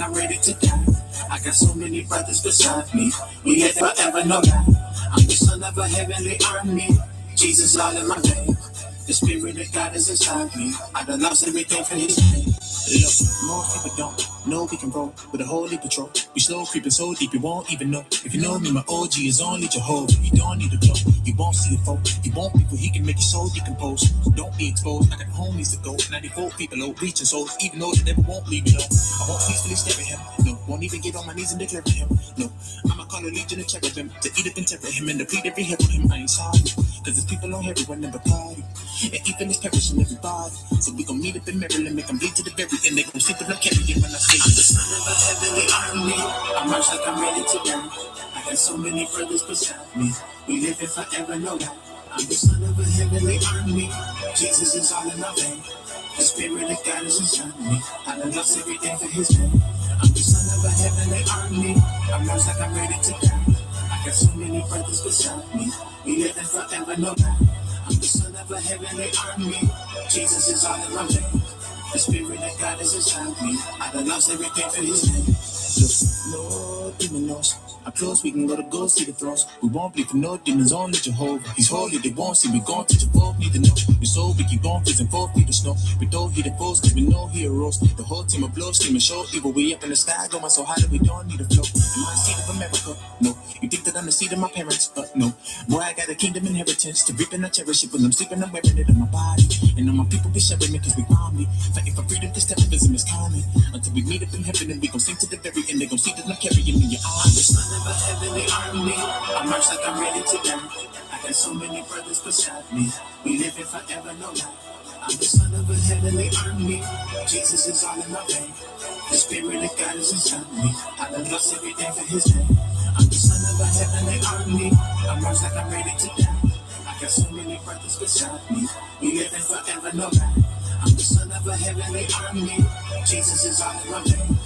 I'm ready to die. I got so many brothers beside me. We live forever, no lie. I'm the son of a heavenly army. Jesus all in my veins. The spirit of God is inside me. I done lost everything for his name. Look, most people don't know we can roll with a holy patrol. We slow creeping so deep you won't even know. If you know me, my OG is only Jehovah. You don't need a glow, you won't see a foe. You won't people, he can make your soul decompose. Don't be exposed, I got homies to go. 94 people out reaching souls, even though they never won't leave me alone. I won't peacefully stare at him, no, won't even get on my knees and declare to him, no. I'ma call a legion of cherubim to eat up and tear at him and deplete every hair for him. I ain't sorry, cause there's people on everywhere never party. And even is perishing everybody. So we gon' meet up in Maryland, make them bleed to the very end. They gon' sleep with no carrying when I say I'm the son of a heavenly army. I march like I'm ready to die. I got so many brothers beside me. We live it forever, no lie. I'm the son of a heavenly army. Jesus is all in my veins. The spirit of God is inside me. I done lost everything for his name. I'm the son of a heavenly army. I march like I'm ready to die. I got so many brothers beside me. We live it forever, no lie. I'm the son of a heavenly army. Jesus is all in my veins. The spirit of God is inside me. I done lost everything for his name. Look, Lord, even knows how close we can go see the thrones. We won't bleed for no demons, only Jehovah. He's holy, they won't see we gon' touch a fold, need to know. We're so we keep going, freezing 4 feet of snow. We don't hear the foes, cause we know he arose. The whole team of blow, steam and show evil. We up in the sky, going so high that we don't need a flow. Am I the seed of America? No. You think that I'm the seed of my parents? No. Boy, I got a kingdom inheritance to reap and I cherish it. When I'm sleeping, I'm wearing it on my body. And all my people be sharing it cause we found me. Fighting for freedom, cause terrorism is coming. Until we meet up in heaven and we gon' sing to the very end. They gon' see that I'm carrying me your arm. I'm the son of a heavenly army. I march like I'm ready to die. I got so many brothers beside me. We live it forever, no lie. I'm the son of a heavenly army. Jesus is all in my veins. The spirit of God is inside me. I done lost everything for his name. I'm the son of a heavenly army. I march like I'm ready to die. I got so many brothers beside me. We live it forever, no lie. I'm the son of a heavenly army. Jesus is all in my veins.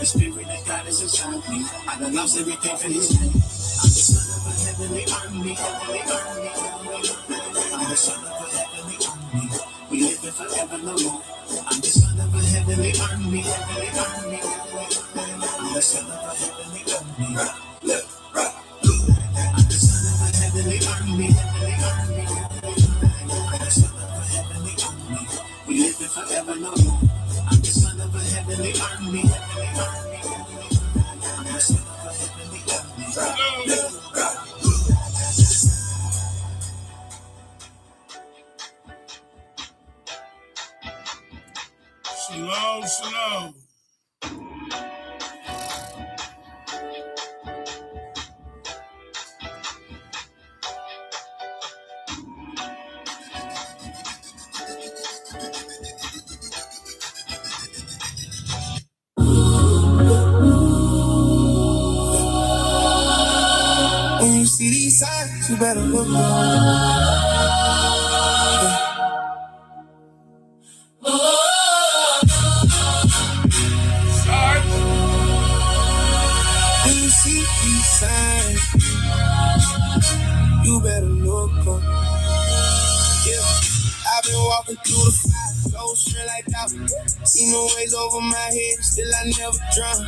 The spirit of God is inside me. I done lost everything for his name. I'm the son of a heavenly army, heavenly army, heavenly army. I'm the son of a heavenly army. We live it forever, no more. I'm the son of a heavenly army, heavenly army, heavenly army. I'm the son of a heavenly army. I'm the son of a heavenly army, heavenly army, heavenly army. I'm the son of a heavenly army. We live it forever, no more. I'm the son of a heavenly army, heavenly army, heavenly army. I'm the son of a heavenly army. Shalom, shalom. When you see these signs, you better look up. When you see these signs, you better look up. Yeah, I've been walking through the fire, so straight like that. Seen the waves over my head, still I never drown.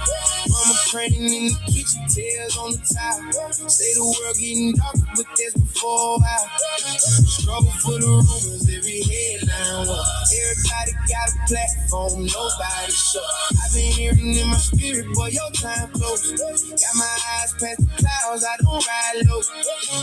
Mama praying in the kitchen, tears on the tile. Say the world getting darker, but that's before a while. Struggle for the rumors, every headline. Everybody got a platform, nobody show. I've been hearing in my spirit, boy, your time close. Got my eyes past the clouds, I don't ride low.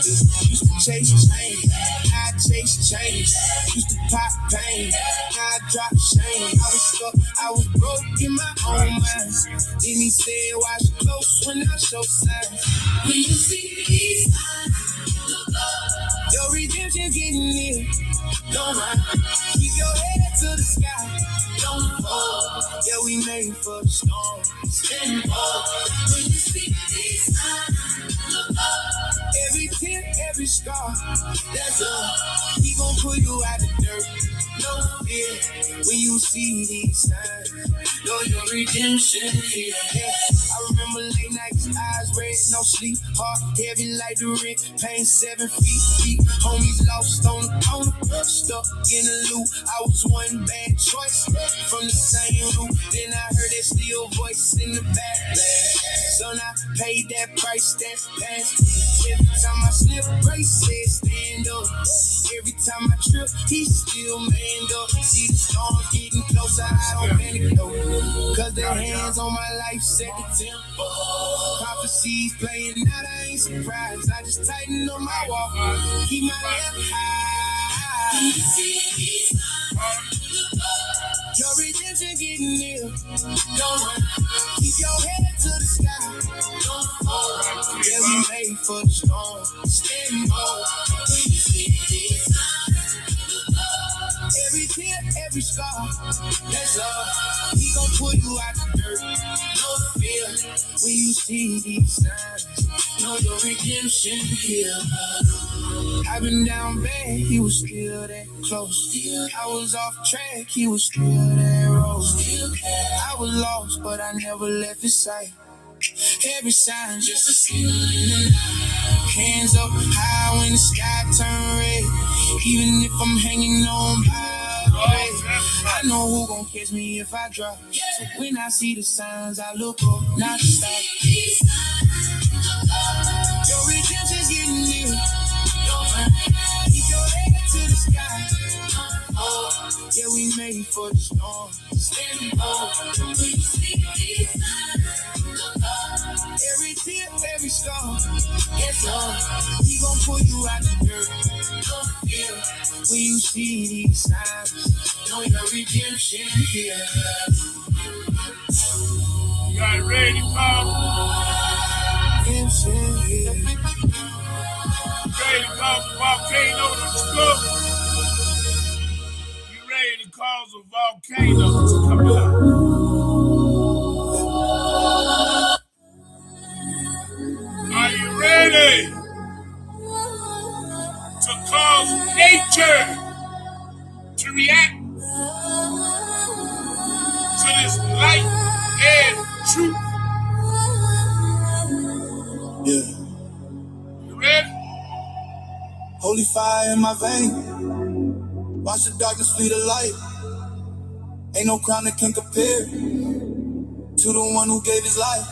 Used to chase change, now I chase change. Used to pop pain, now I drop shame. I was stuck, I was broke in my own mind. Then he said, watch close when I show signs. When you see these signs, look up. Your redemption's getting near. Don't run, keep your head to the sky. Don't fall, yeah, we made for the storm. Stand up. When you see these signs, look up. Every tear, every scar, that's up. We gon' pull you out the dirt. No fear, when you see these signs, know your redemption here. Yeah. I remember late nights, eyes red, no sleep, heart heavy like the rent, paying 7 feet deep. Homies lost on the corner, stuck in the loop. I was one bad choice from the same root. Then I heard that still voice in the back. So now I paid that price, that's past. Every time I slip, Grace said stand up. Every time I trip, he still manned up. See the storm getting closer, I don't panic though. Cause the hands on my life set the tempo. Prophecies playing out, I ain't surprised. I just tighten up my walk, keep my head high. Your redemption getting near. Don't run, keep your head to the sky. Don't fall. Yeah, we made for the storm. Stand on. Every tear, every scar, that's love. He gon' pull you out the dirt. No fear when you see these signs. Know your redemption here. I've been down bad, he was still that close. I was off track, he was still that road. I was lost, but I never left his sight. Every sign just a seal in the night. Hands up high when the sky turn red. Even if I'm hanging on by a thread, I know who gon' catch me if I drop. So when I see the signs, I look up, not to stop. Your redemption's getting near. Keep your head to the sky. Oh, yeah, we made for the storm. Standing bold. Every tear, every scar, yes, Lord. He gon' pull you out the dirt. Yeah. When you see these signs, know your redemption here. You guys ready to call? Redemption here. Ready to cause a volcano to explode? You ready to cause a volcano to come down? Are you ready to cause nature to react to this light and truth? Yeah. You ready? Holy fire in my vein. Watch the darkness flee the light. Ain't no crown that can compare to the one who gave his life.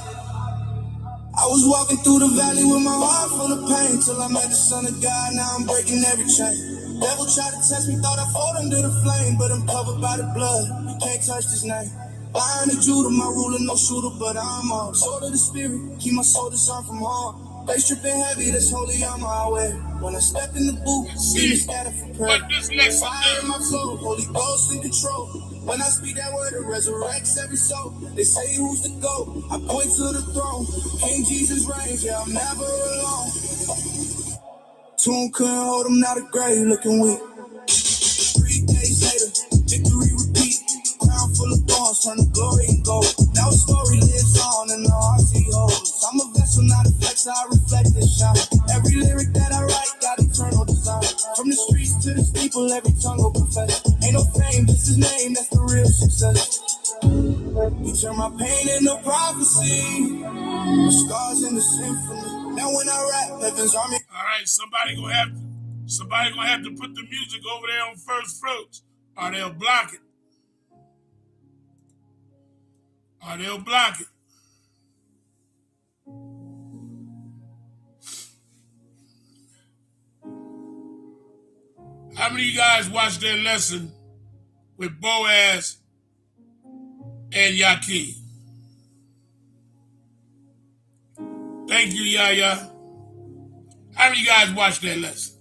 I was walking through the valley with my heart full of pain till I met the Son of God. Now I'm breaking every chain. Devil tried to test me, thought I fought under the flame, but I'm covered by the blood. You can't touch this name. Lion of Judah, my ruler, no shooter, but I'm on. Sword of the Spirit, keep my soul disarmed from harm. They stripping heavy, that's holy on my way. When I step in the booth, see me scatter for prayer. Fire in my flow, Holy Ghost in control. When I speak that word, it resurrects every soul. They say who's the GOAT, I point to the throne. King Jesus reigns, yeah, I'm never alone. Tomb couldn't hold him, now the grave looking weak. 3 days later, victory repeat. Crown full of thorns, turn to glory and gold. Now a story lives on in the hearts he holds. I'm a vessel, not a flex, I reflect and shine. Every lyric that I write got eternal design. From the streets to the steeple, every tongue will confess. Ain't no fame, just his name, that's the real success. You turn my pain into prophecy, my scars into symphony. Now when I rap, heaven's army. All right, somebody gonna have to put the music over there on First Fruits, or they'll block it. How many of you guys watched that lesson with Boaz and Yakin? Thank you, Yaya. How many of you guys watched that lesson?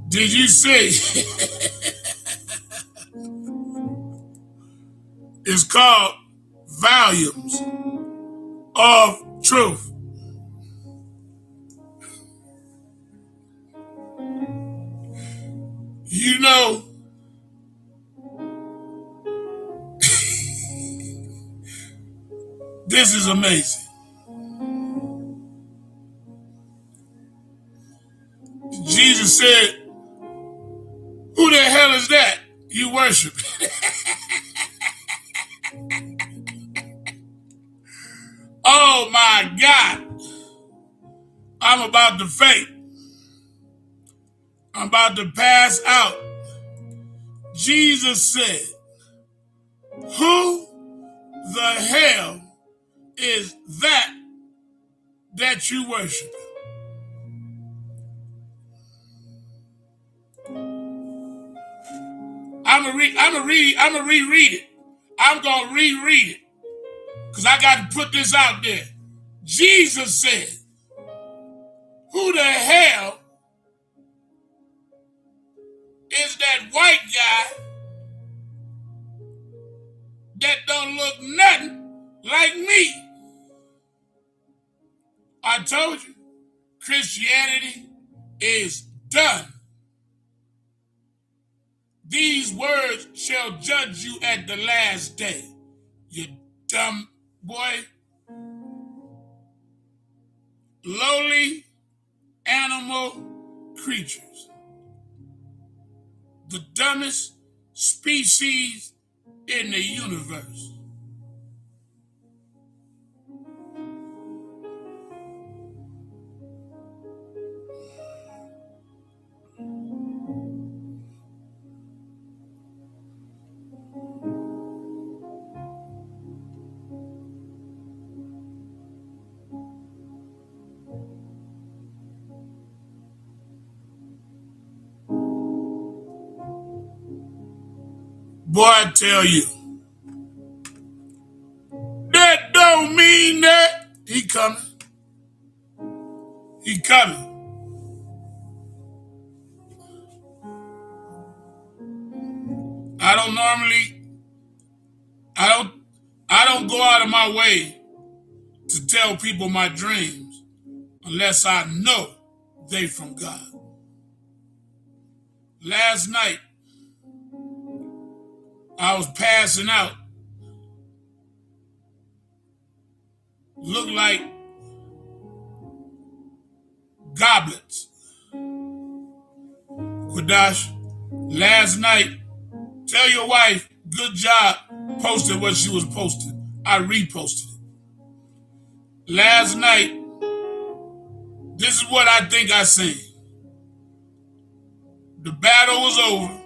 Did you see? It's called Volumes of Truth. You know, this is amazing. Jesus said, "Who the hell is You worship. Oh my God. I'm about to faint. I'm about to pass out. Jesus said, who the hell is that you worship? I'm gonna reread it. I'm gonna reread it. Because I got to put this out there. Jesus said, who the hell is that white guy that don't look nothing like me? I told you, Christianity is done. These words shall judge you at the last day. You dumb boy. Lowly animal creatures. The dumbest species in the universe. Boy, I tell you, that don't mean that he coming. He coming. I don't go out of my way to tell people my dreams unless I know they from God. Last night, I was passing out. Looked like goblets. Quadash, last night, tell your wife, good job, posted what she was posting. I reposted it. Last night, this is what I think I seen. The battle was over.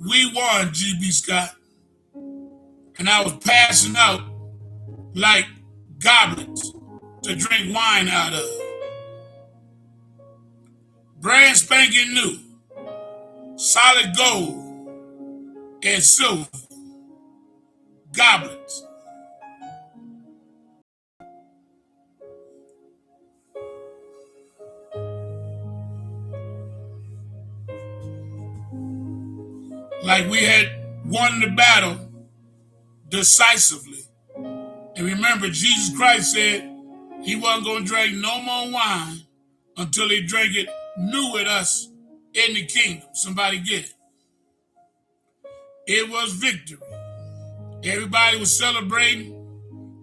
We won, GB Scott. And I was passing out like goblets to drink wine out of. Brand spanking new. Solid gold and silver. Goblets. Like we had won the battle decisively. And remember, Jesus Christ said he wasn't going to drink no more wine until he drank it new with us in the kingdom. Somebody get it. It was victory. Everybody was celebrating.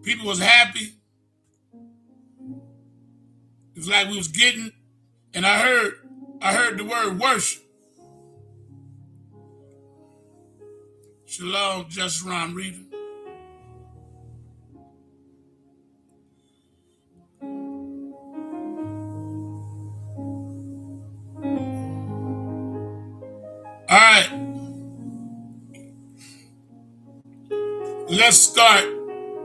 People was happy. It was like we was getting, and I heard the word worship. Shalom, just Ron reader. All right. Let's start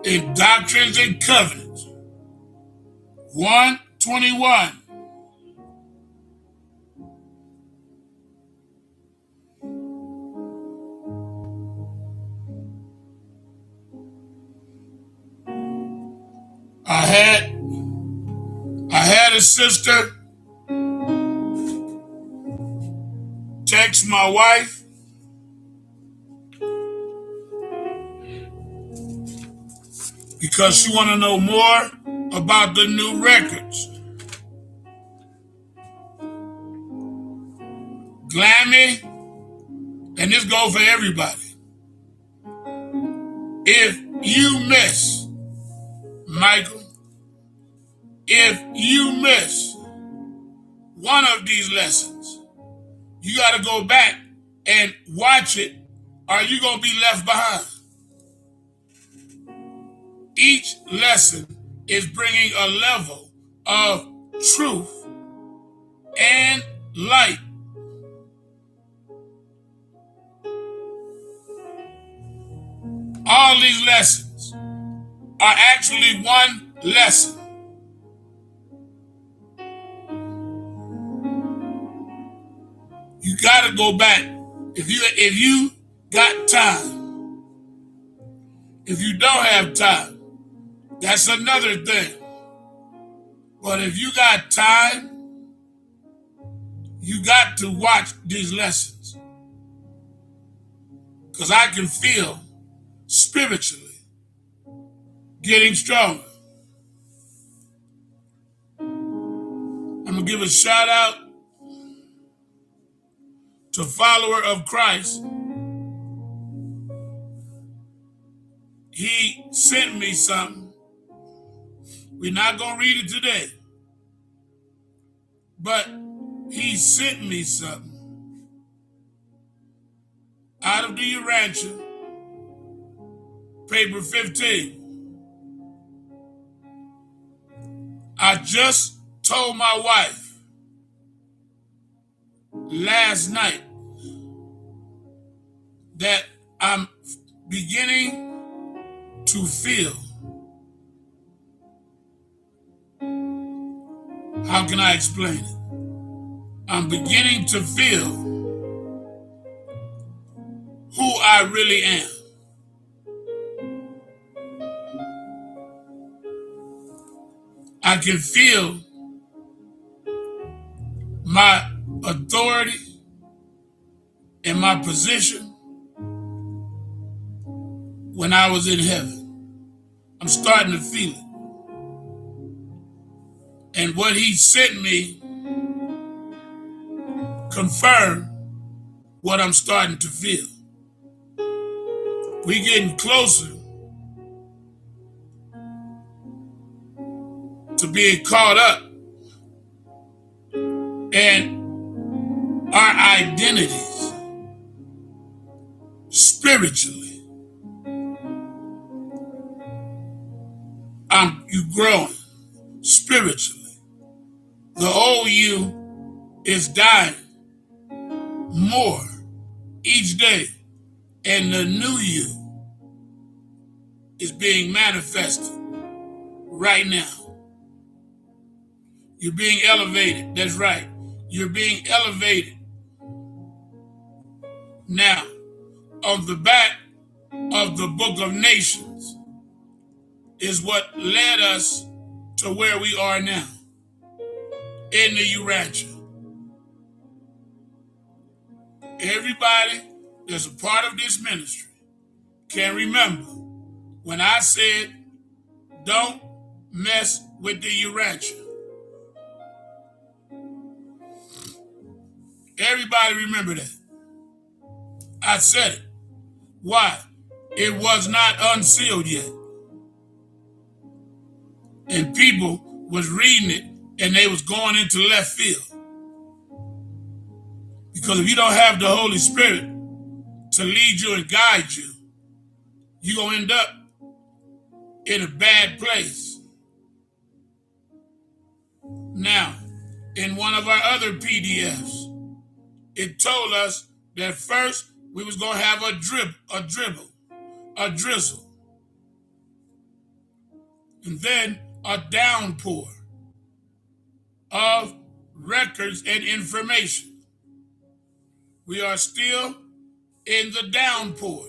in Doctrines and Covenants. 121. I had a sister text my wife because she want to know more about the new records. Glammy, and this goes for everybody. If you miss, Michael, if you miss one of these lessons, you got to go back and watch it, or you're going to be left behind. Each lesson is bringing a level of truth and light. All these lessons are actually one lesson. You got to go back. If you got time, if you don't have time, that's another thing. But if you got time, you got to watch these lessons. Because I can feel spiritually getting stronger. I'm going to give a shout out to follower of Christ. He sent me something. We're not going to read it today. But he sent me something out of the Urantia, paper 15. I just told my wife last night that I'm beginning to feel, how can I explain it? I'm beginning to feel who I really am. I can feel my authority and my position when I was in heaven. I'm starting to feel it. And what he sent me confirmed what I'm starting to feel. We're getting closer to being caught up, and our identities spiritually. You growing spiritually. The old you is dying more each day, and the new you is being manifested right now. You're being elevated. That's right. You're being elevated. Now, on the back of the Book of Nations is what led us to where we are now in the Urantia. Everybody that's a part of this ministry can remember when I said, don't mess with the Urantia. Everybody remember that. I said it. Why? It was not unsealed yet. And people was reading it and they was going into left field. Because if you don't have the Holy Spirit to lead you and guide you, you're going to end up in a bad place. Now, in one of our other PDFs, it told us that first we was going to have a drizzle, and then a downpour of records and information. We are still in the downpour.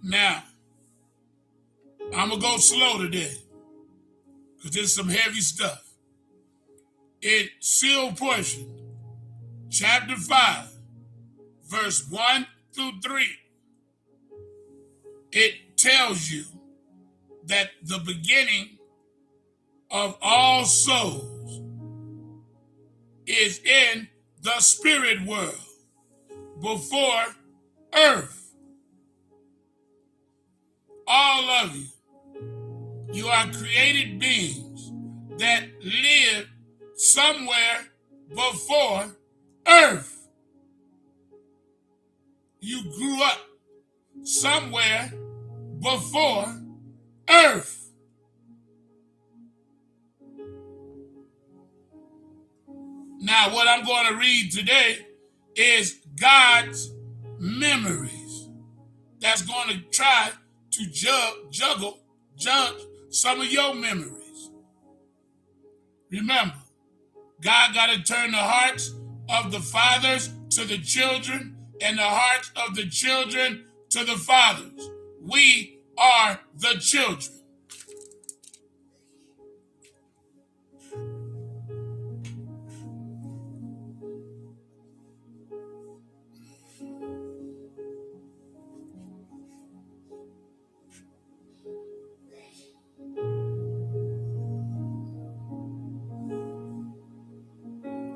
Now, I'm going to go slow today because there's some heavy stuff. In sealed portion, chapter 5, verse 1 through 3, it tells you that the beginning of all souls is in the spirit world before earth. All of you You are created beings that lived somewhere before earth. You grew up somewhere before earth. Now, what I'm going to read today is God's memories. That's going to try to judge some of your memories. Remember, God got to turn the hearts of the fathers to the children and the hearts of the children to the fathers. We are the children.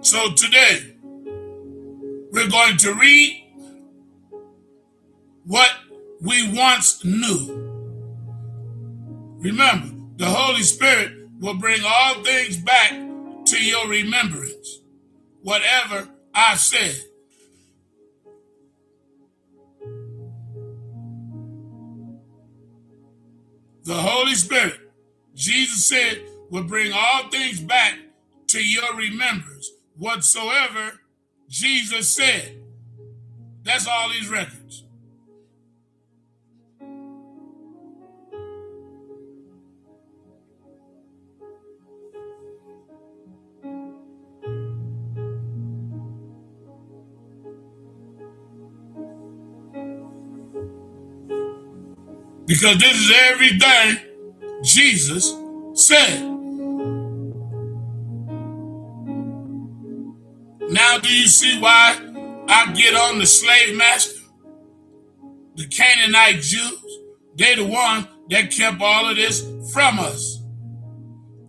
So today, we're going to read what we once knew. Remember, the Holy Spirit will bring all things back to your remembrance, whatever I've said. The Holy Spirit, Jesus said, will bring all things back to your remembrance, whatsoever Jesus said. That's all these records. Because this is everything Jesus said. Now do you see why I get on the slave master? The Canaanite Jews, they the ones that kept all of this from us.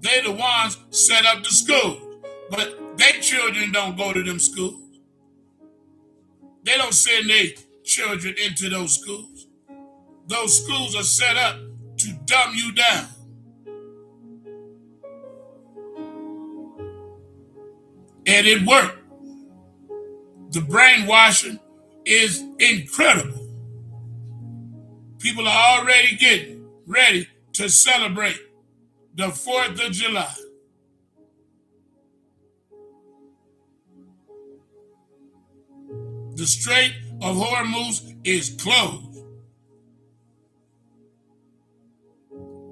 They the ones set up the schools. But their children don't go to them schools. They don't send their children into those schools. Those schools are set up to dumb you down. And it worked. The brainwashing is incredible. People are already getting ready to celebrate the 4th of July. The Strait of Hormuz is closed.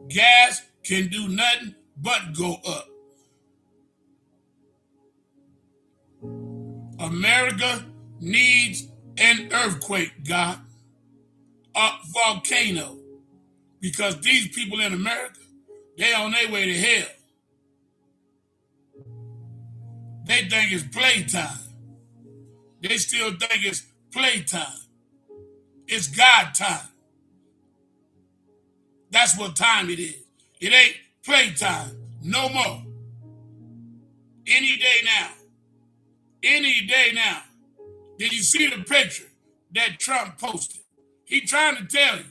Gas can do nothing but go up. America needs an earthquake, God, a volcano, because these people in America, they on their way to hell. They think it's playtime. They still think it's playtime. It's God time. That's what time it is. It ain't playtime no more. Any day now. Any day now. Did you see the picture that Trump posted? He trying to tell you.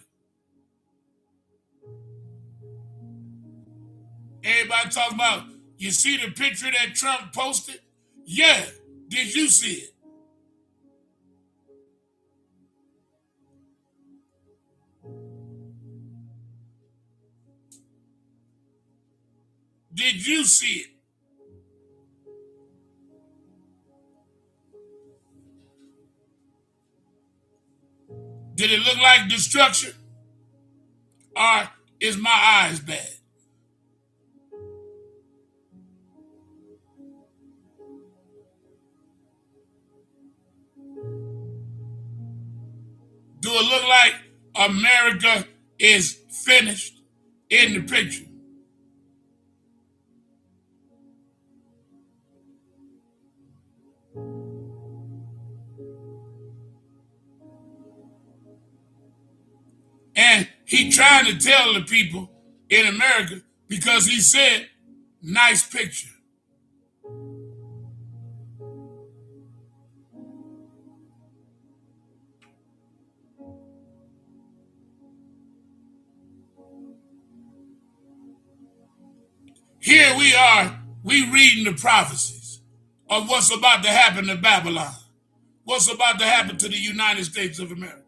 Everybody talking about, you see the picture that Trump posted? Yeah. Did you see it? Did you see it? Did it look like destruction? Or is my eyes bad? Do it look like America is finished in the picture? And he trying to tell the people in America because he said, nice picture. here we are, we reading the prophecies of what's about to happen to Babylon, what's about to happen to the United States of America.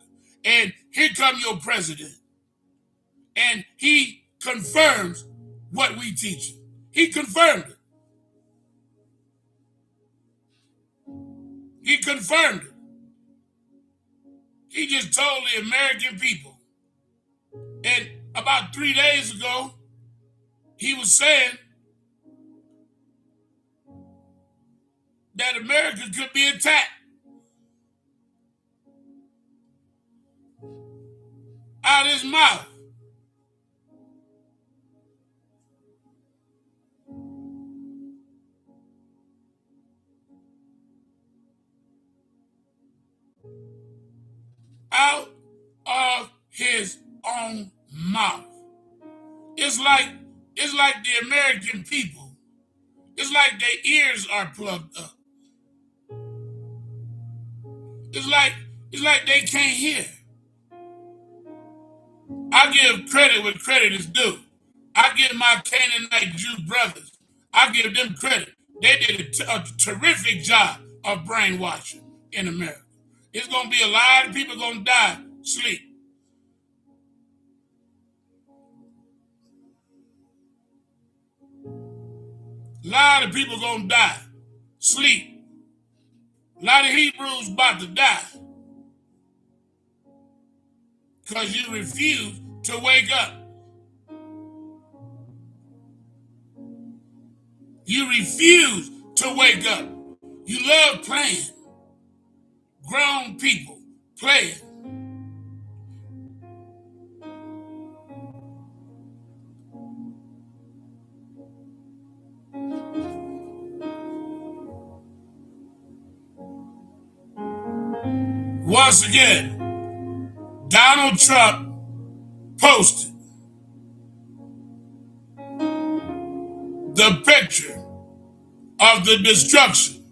And here come your president, and he confirms what we teach. He confirmed it. He confirmed it. He just told the American people. And about 3 days ago, he was saying that America could be attacked. Out of his mouth. Out of his own mouth. It's like the American people, it's like their ears are plugged up. It's like they can't hear. I give credit where credit is due. I give my Canaanite Jew brothers, I give them credit. They did a terrific job of brainwashing in America. It's going to be a lot of people going to die sleep. A lot of people going to die sleep. A lot of Hebrews about to die because you refuse to wake up. You refuse to wake up. You love playing. Grown people playing. Once again, Donald Trump posted the picture of the destruction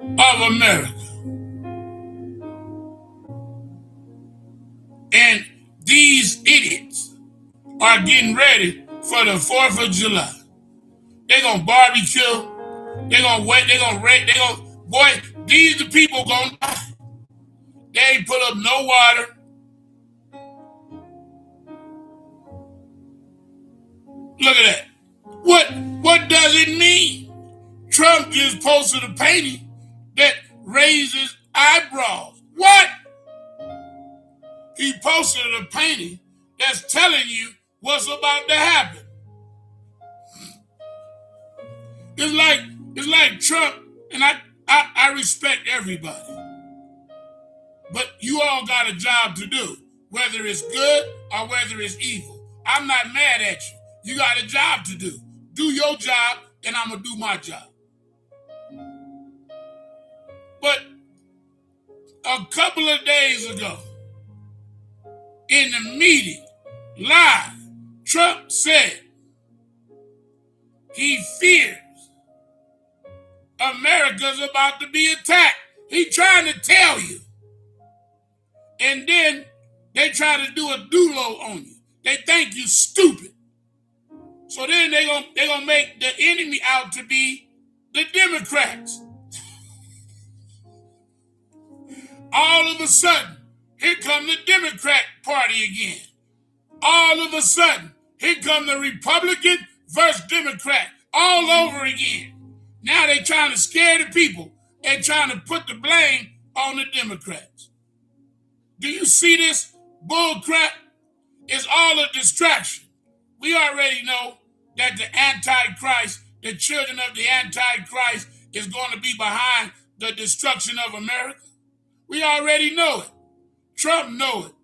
of America. And these idiots are getting ready for the 4th of July. They're going to barbecue. They're going to wait. They're going to rate. Boy, these the people going to die. They ain't put up no water. Look at that. What does it mean? Trump just posted a painting that raises eyebrows. What? He posted a painting that's telling you what's about to happen. It's like Trump, and I respect everybody. But you all got a job to do, whether it's good or whether it's evil. I'm not mad at you. You got a job to do. Do your job, and I'm going to do my job. But a couple of days ago, in the meeting, live, Trump said he fears America's about to be attacked. He's trying to tell you. And then they try to do a do-lo on you. They think you stupid. So then they're gonna make the enemy out to be the Democrats. All of a sudden, here come the Democrat Party again. All of a sudden, here come the Republican versus Democrat all over again. Now they're trying to scare the people and trying to put the blame on the Democrats. Do you see this bull crap? It's all a distraction. We already know that the Antichrist, the children of the Antichrist, is going to be behind the destruction of America. We already know it. Trump knows it.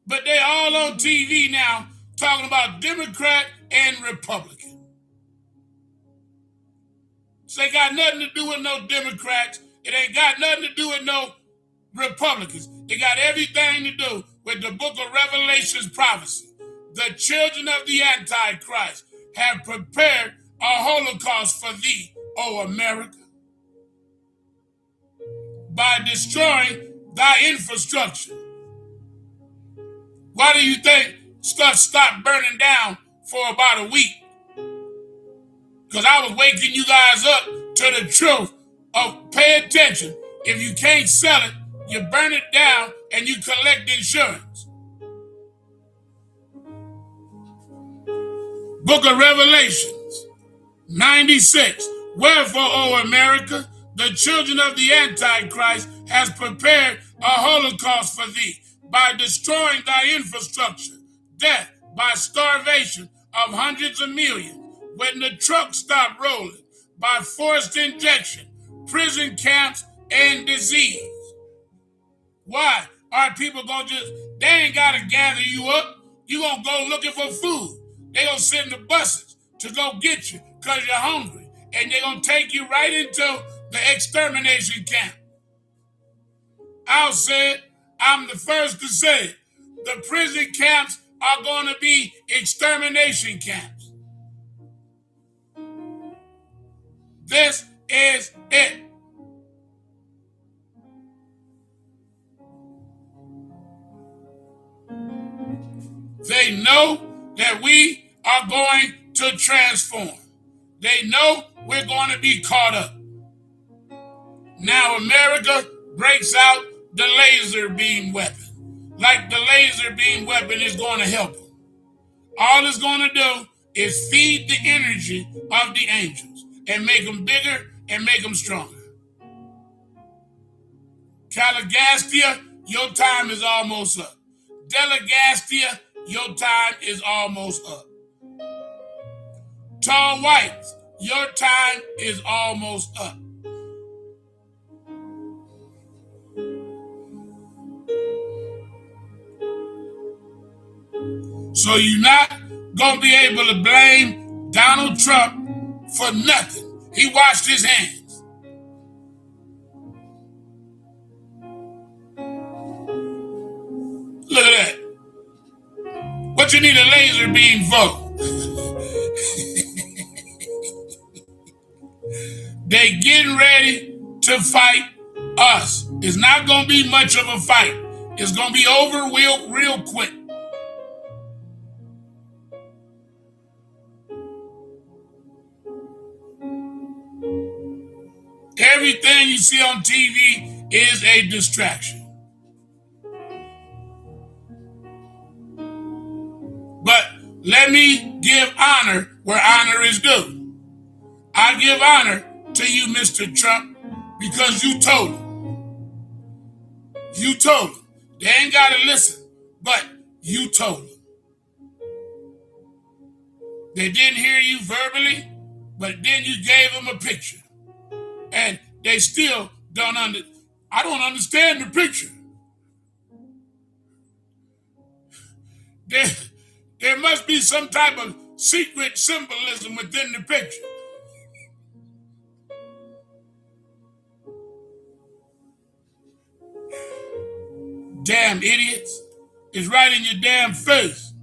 But they're all on TV now talking about Democrat and Republican. So it got nothing to do with no Democrats. It ain't got nothing to do with no Republicans. It got everything to do with the book of Revelation's prophecy. The children of the Antichrist have prepared a holocaust for thee, O America, by destroying thy infrastructure. Why do you think stuff stopped burning down for about a week. Because I was waking you guys up to the truth of pay attention. If you can't sell it, you burn it down and you collect insurance. Book of Revelations 96. Wherefore, O America, the children of the Antichrist has prepared a holocaust for thee by destroying thy infrastructure, death by starvation of hundreds of millions, when the trucks stop rolling, by forced injection, prison camps, and disease. Why? Are people gonna they ain't gotta gather you up. You gonna go looking for food. They gonna send the buses to go get you because you're hungry. And they're gonna take you right into the extermination camp. I'll say it, I'm the first to say it. The prison camps are gonna be extermination camps. This is it. They know that we are going to transform. They know we're going to be caught up. Now America breaks out the laser beam weapon. Like the laser beam weapon is going to help them. All it's going to do is feed the energy of the angels and make them bigger and make them stronger. Caligastia, your time is almost up. Delegastia, your time is almost up. Tall whites, your time is almost up. So you're not going to be able to blame Donald Trump for nothing. He washed his hands. Look at that. What you need a laser beam for? They getting ready to fight us. It's not going to be much of a fight. It's going to be over real quick. Everything you see on TV is a distraction. But let me give honor where honor is due. I give honor to you, Mr. Trump, because you told them. You told them. They ain't got to listen, but you told them. They didn't hear you verbally, but then you gave them a picture. And they still don't I don't understand the picture. There must be some type of secret symbolism within the picture. Damn idiots. It's right in your damn face.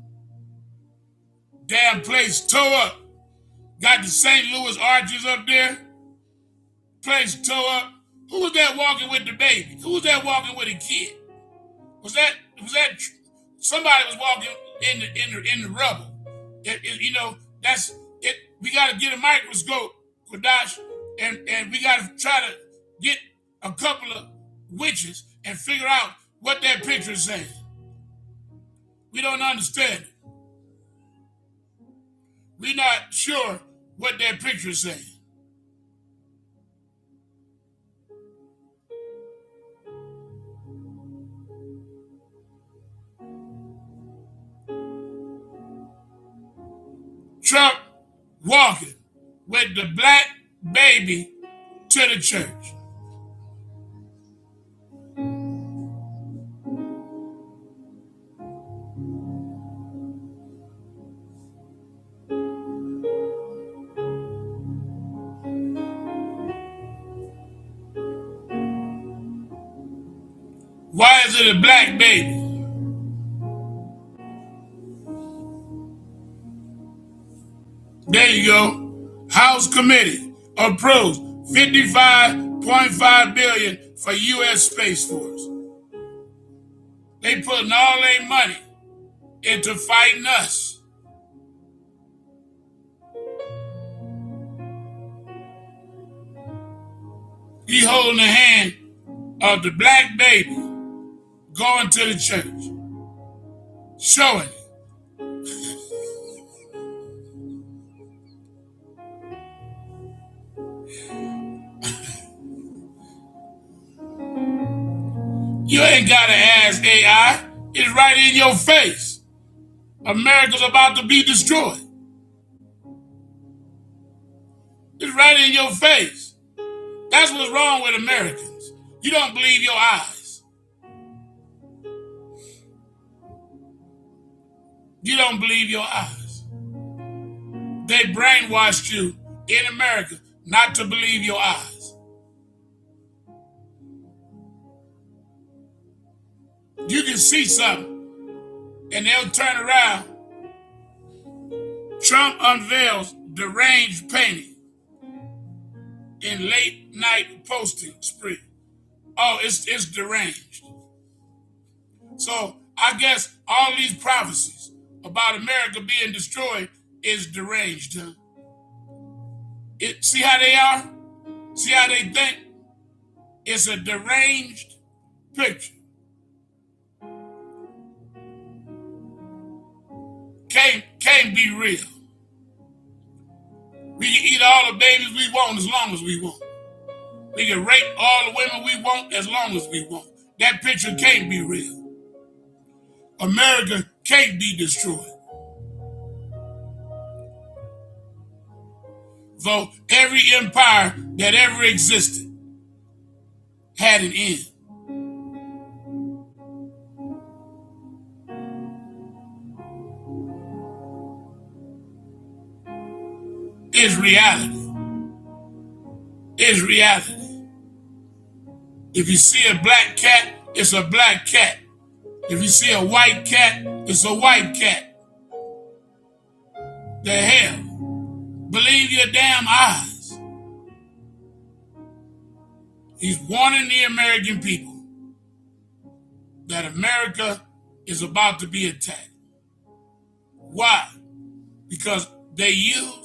Damn place tore up. Got the St. Louis Archers up there. Place tore up. Who was that walking with the baby? Who was that walking with a kid? Was that somebody was walking in the rubble? That's it. We got to get a microscope, Kodash, and we got to try to get a couple of witches and figure out what that picture is saying. We don't understand it. We're not sure what that picture is saying. Trump walking with the black baby to the church. Why is it a black baby? There you go. House committee approves $55.5 billion for U.S. Space Force. They putting all their money into fighting us. He holding the hand of the black baby going to the church, showing it. You ain't gotta ask AI. It's right in your face. America's about to be destroyed. It's right in your face. That's what's wrong with Americans. You don't believe your eyes. You don't believe your eyes. They brainwashed you in America not to believe your eyes. You can see something and they'll turn around. Trump unveils deranged painting in late night posting spree. Oh, it's deranged. So I guess all these prophecies about America being destroyed is deranged. Huh? See how they are? See how they think? It's a deranged picture. Can't be real. We can eat all the babies we want as long as we want. We can rape all the women we want as long as we want. That picture can't be real. America can't be destroyed. Though every empire that ever existed had an end. It's reality. It's reality. If you see a black cat, it's a black cat. If you see a white cat, it's a white cat. The hell? Believe your damn eyes. He's warning the American people that America is about to be attacked. Why? Because they used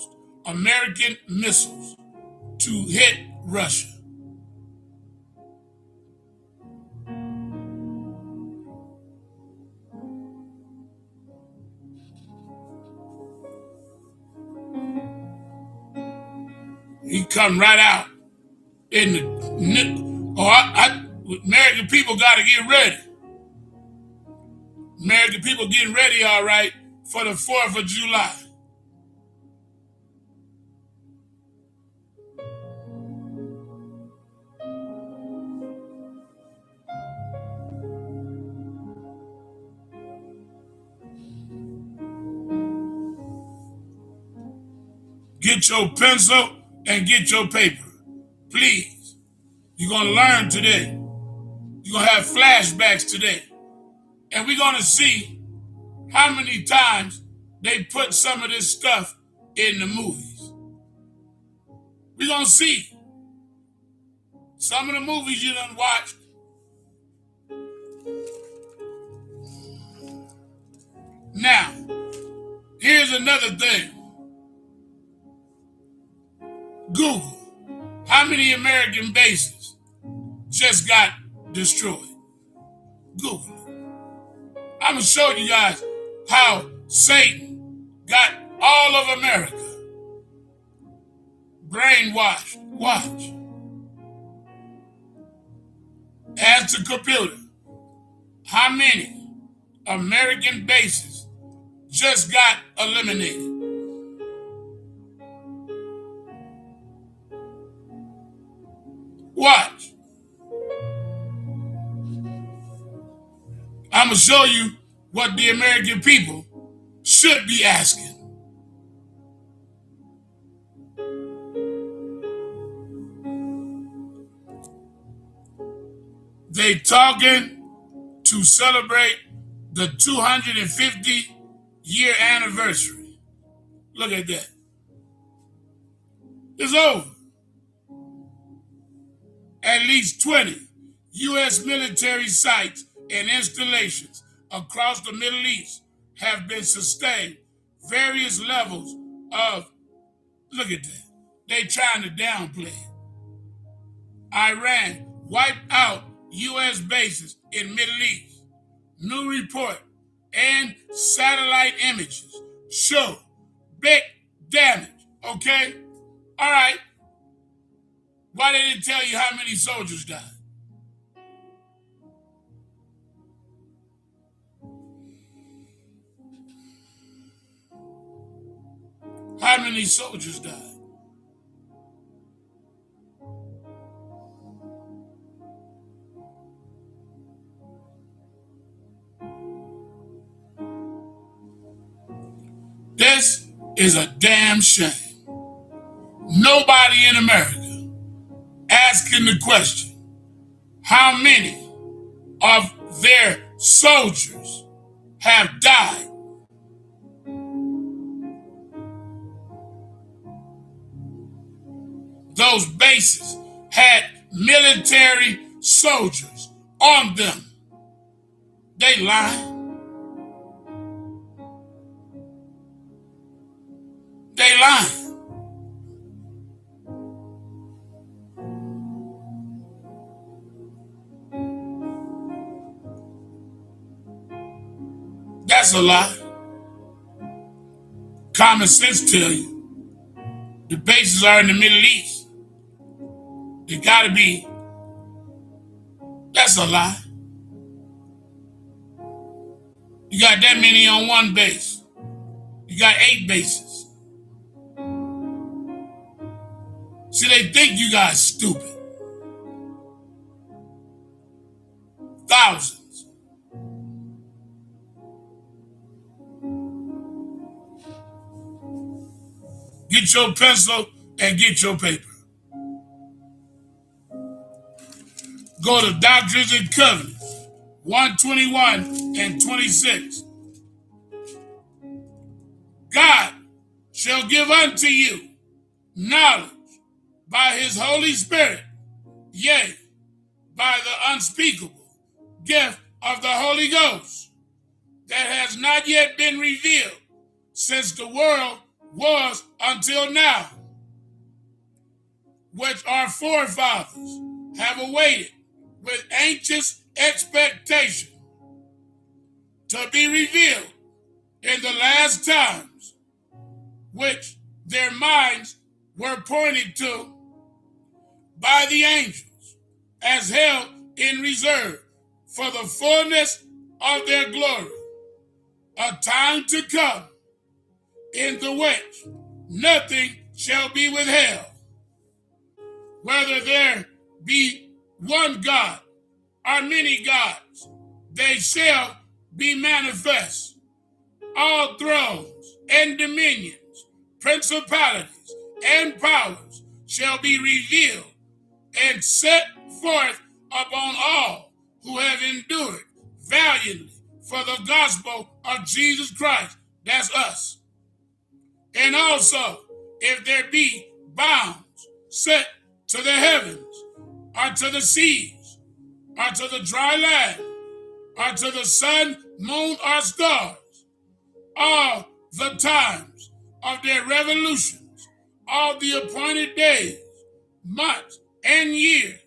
American missiles to hit Russia. He come right out in the American people got to get ready. American people getting ready, all right, for the 4th of July. Get your pencil and get your paper, please. You're going to learn today. You're going to have flashbacks today. And we're going to see how many times they put some of this stuff in the movies. We're going to see. Some of the movies you done watched. Now, here's another thing. Google. How many American bases just got destroyed? Google it. I'm going to show you guys how Satan got all of America brainwashed. Watch. Ask the computer, how many American bases just got eliminated? Watch. I'm going to show you what the American people should be asking. They talking to celebrate the 250-year anniversary. Look at that. It's over. At least 20 U.S. military sites and installations across the Middle East have been sustained various levels of, look at that. They trying to downplay it. Iran wiped out U.S. bases in Middle East. New report and satellite images show big damage. Okay? All right. Why did it tell you how many soldiers died? How many soldiers died? This is a damn shame. Nobody in America asking the question, how many of their soldiers have died? Those bases had military soldiers on them. They lying. They lying. That's a lie. Common sense tell you the bases are in the Middle East. They gotta be. That's a lie. You got that many on one base. You got 8 bases. See, they think you guys stupid. Thousands. Get your pencil and get your paper. Go to Doctrines and Covenants, 121 and 26. God shall give unto you knowledge by his Holy Spirit, yea, by the unspeakable gift of the Holy Ghost, that has not yet been revealed since the world was until now, which our forefathers have awaited with anxious expectation to be revealed in the last times, which their minds were pointed to by the angels as held in reserve for the fullness of their glory, a time to come in the which nothing shall be withheld, whether there be one God or many gods, they shall be manifest. All thrones and dominions, principalities and powers shall be revealed and set forth upon all who have endured valiantly for the gospel of Jesus Christ. That's us. And also, if there be bounds set to the heavens, or to the seas, or to the dry land, or to the sun, moon, or stars, all the times of their revolutions, all the appointed days, months, and years,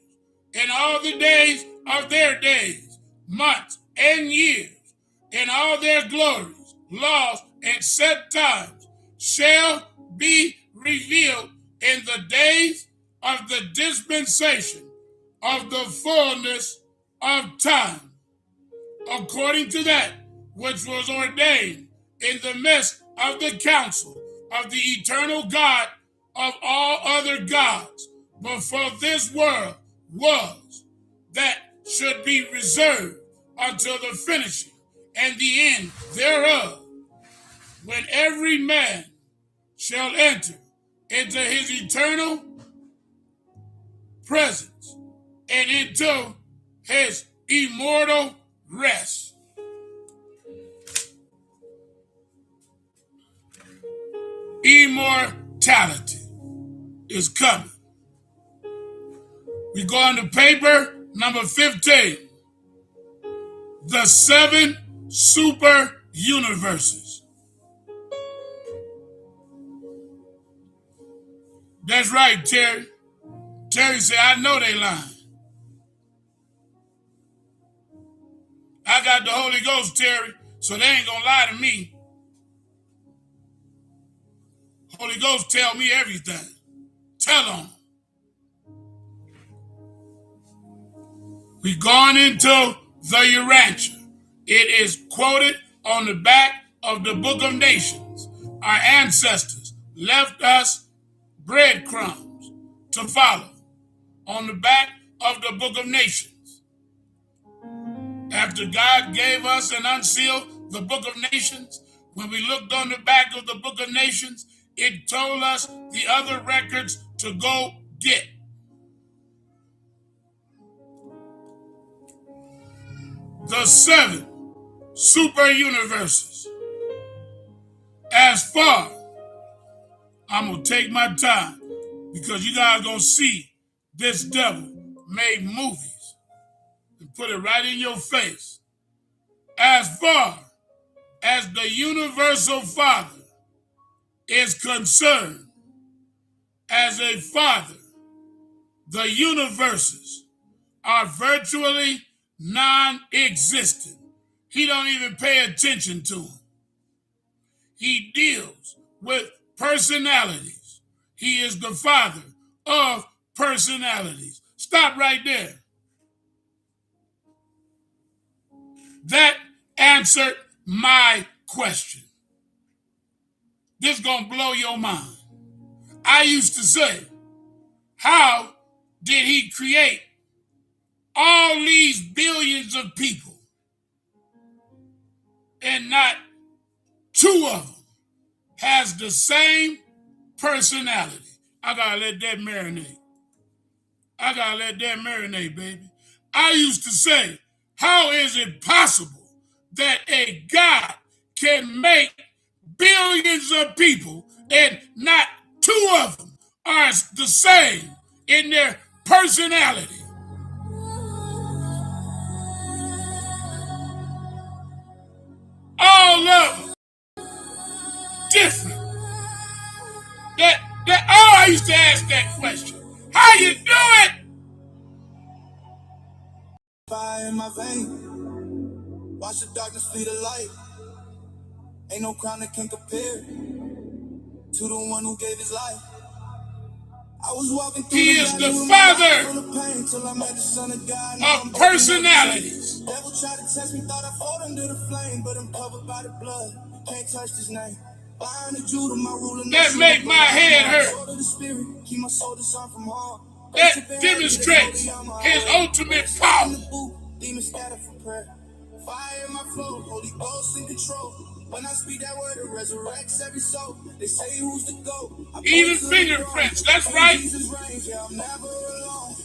and all the days of their days, months, and years, and all their glories, laws, and set times shall be revealed in the days of the dispensation of the fullness of time, according to that which was ordained in the midst of the council of the eternal God of all other gods before this world was, that should be reserved until the finishing and the end thereof, when every man shall enter into his eternal presence and into his immortal rest. Immortality is coming. We go on to paper number 15. The 7 super universes. That's right, Terry. Terry said, I know they lying. I got the Holy Ghost, Terry, so they ain't gonna lie to me. Holy Ghost tell me everything. Tell them. We going into the Urantia. It is quoted on the back of the Book of Nations. Our ancestors left us breadcrumbs to follow on the back of the Book of Nations. After God gave us and unsealed the Book of Nations, when we looked on the back of the Book of Nations, it told us the other records to go get. The 7 super universes. As far, I'm going to take my time because you guys going to see this devil made movies and put it right in your face. As far as the universal Father is concerned, as a father, the universes are virtually non-existent. He don't even pay attention to them. He deals with personalities. He is the father of personalities. Stop right there. That answered my question. This is going to blow your mind. I used to say, how did he create all these billions of people and not 2 of them has the same personality? I gotta let that marinate. I gotta let that marinate, baby. I used to say, how is it possible that a God can make billions of people and not 2 of them are the same in their personality? All of them different. I used to ask that question. How you do it? Fire in my vein. Watch the darkness flee the light. Ain't no crown that can compare to the one who gave his life. I was walking through He is the father of personalities. Devil tried to test me, thought I fought under the flame, but I'm covered by the blood. Can't touch this name. That make my head hurt. That demonstrates his ultimate power. Fire in my flow, Holy Ghost in control. When I speak that word, it resurrects every soul. They say who's the GOAT? Even fingerprints, that's right. Yeah, I'm never alone.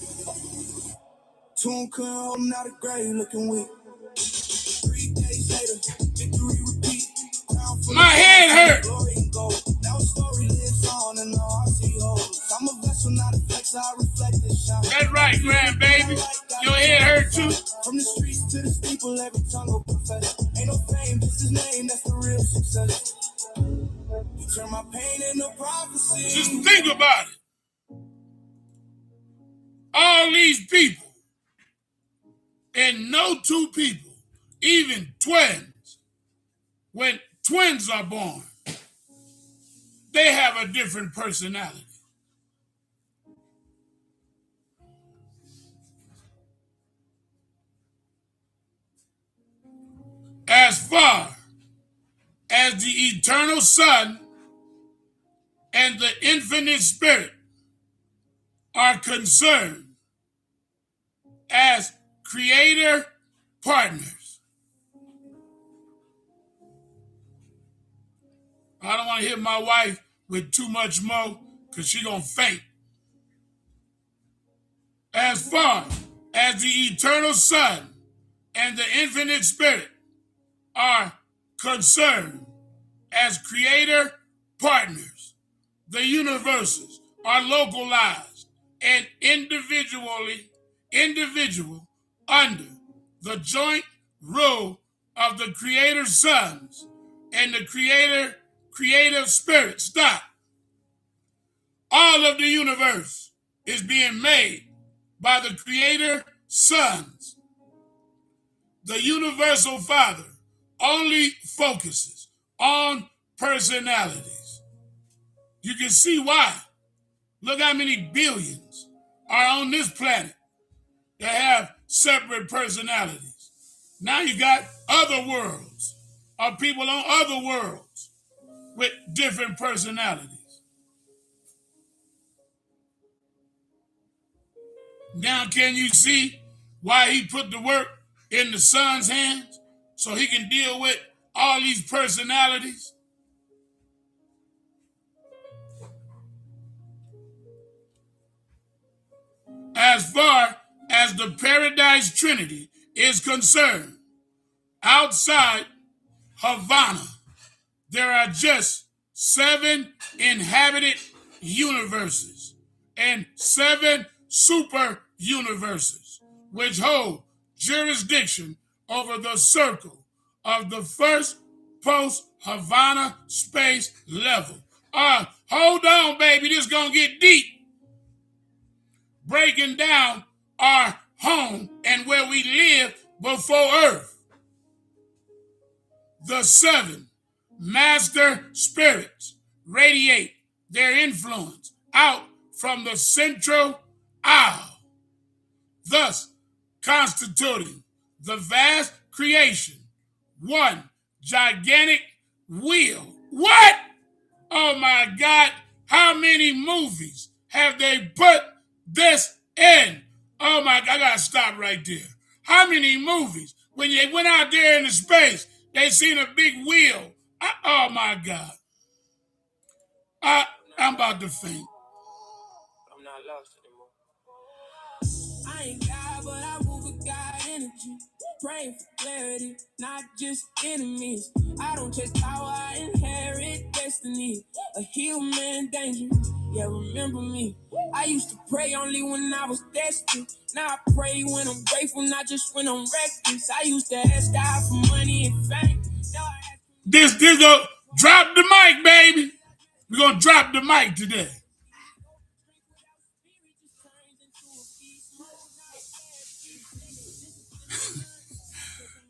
Tune couldn't hold him out of grave, looking weak. 3 days later, victory repeat. My head hurt. Now story lives on and all I see holds. I'm a vessel, not a flex, I reflect this shine. That's right, grandbaby. Your head hurt too. From the streets to the steeple, every tongue will confess. Ain't no fame, this is name, that's the real success. You turn my pain into prophecy. Just think about it. All these people, and no 2 people, even twins, when twins are born, they have a different personality. As far as the eternal Son and the infinite Spirit are concerned as creator partners. I don't want to hit my wife with too much more because she's going to faint. As far as the eternal Son and the infinite Spirit are concerned as creator partners, the universes are localized and individual under the joint rule of the creator sons and the creative spirit. Stop. All of the universe is being made by the Creator sons. The universal Father only focuses on personalities. You can see why. Look how many billions are on this planet that have separate personalities. Now you got other worlds, or people on other worlds with different personalities. Now can you see why he put the work in the son's hands so he can deal with all these personalities? As far as the Paradise Trinity is concerned, outside Havana, there are just 7 inhabited universes and 7 super universes, which hold jurisdiction over the circle of the first post-Havana space level. Hold on, baby, this is gonna get deep. Breaking down our home and where we live before Earth. The 7 master spirits radiate their influence out from the central aisle, thus constituting the vast creation, one gigantic wheel. What? Oh my God, how many movies have they put this in? Oh my God, I gotta stop right there. How many movies, when they went out there into space, they seen a big wheel? Oh my God. I'm about to faint. I'm not lost anymore. I ain't God, but I move with God energy. Praying for clarity, not just enemies. I don't chase power, I inherit destiny. A human danger, yeah, remember me. I used to pray only when I was desperate. Now I pray when I'm grateful, not just when I'm reckless. I used to ask God for money and fame. This go drop the mic, baby. We're gonna drop the mic today.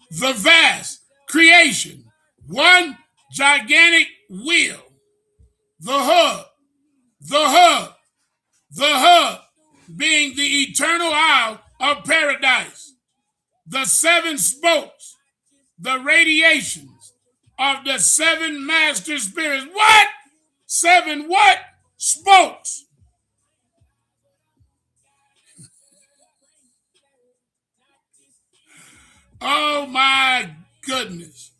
The vast creation, one gigantic wheel. The hub being the eternal isle of paradise. The 7 spokes, the radiations of the 7 master spirits. What? 7 what? Spokes. Oh my goodness.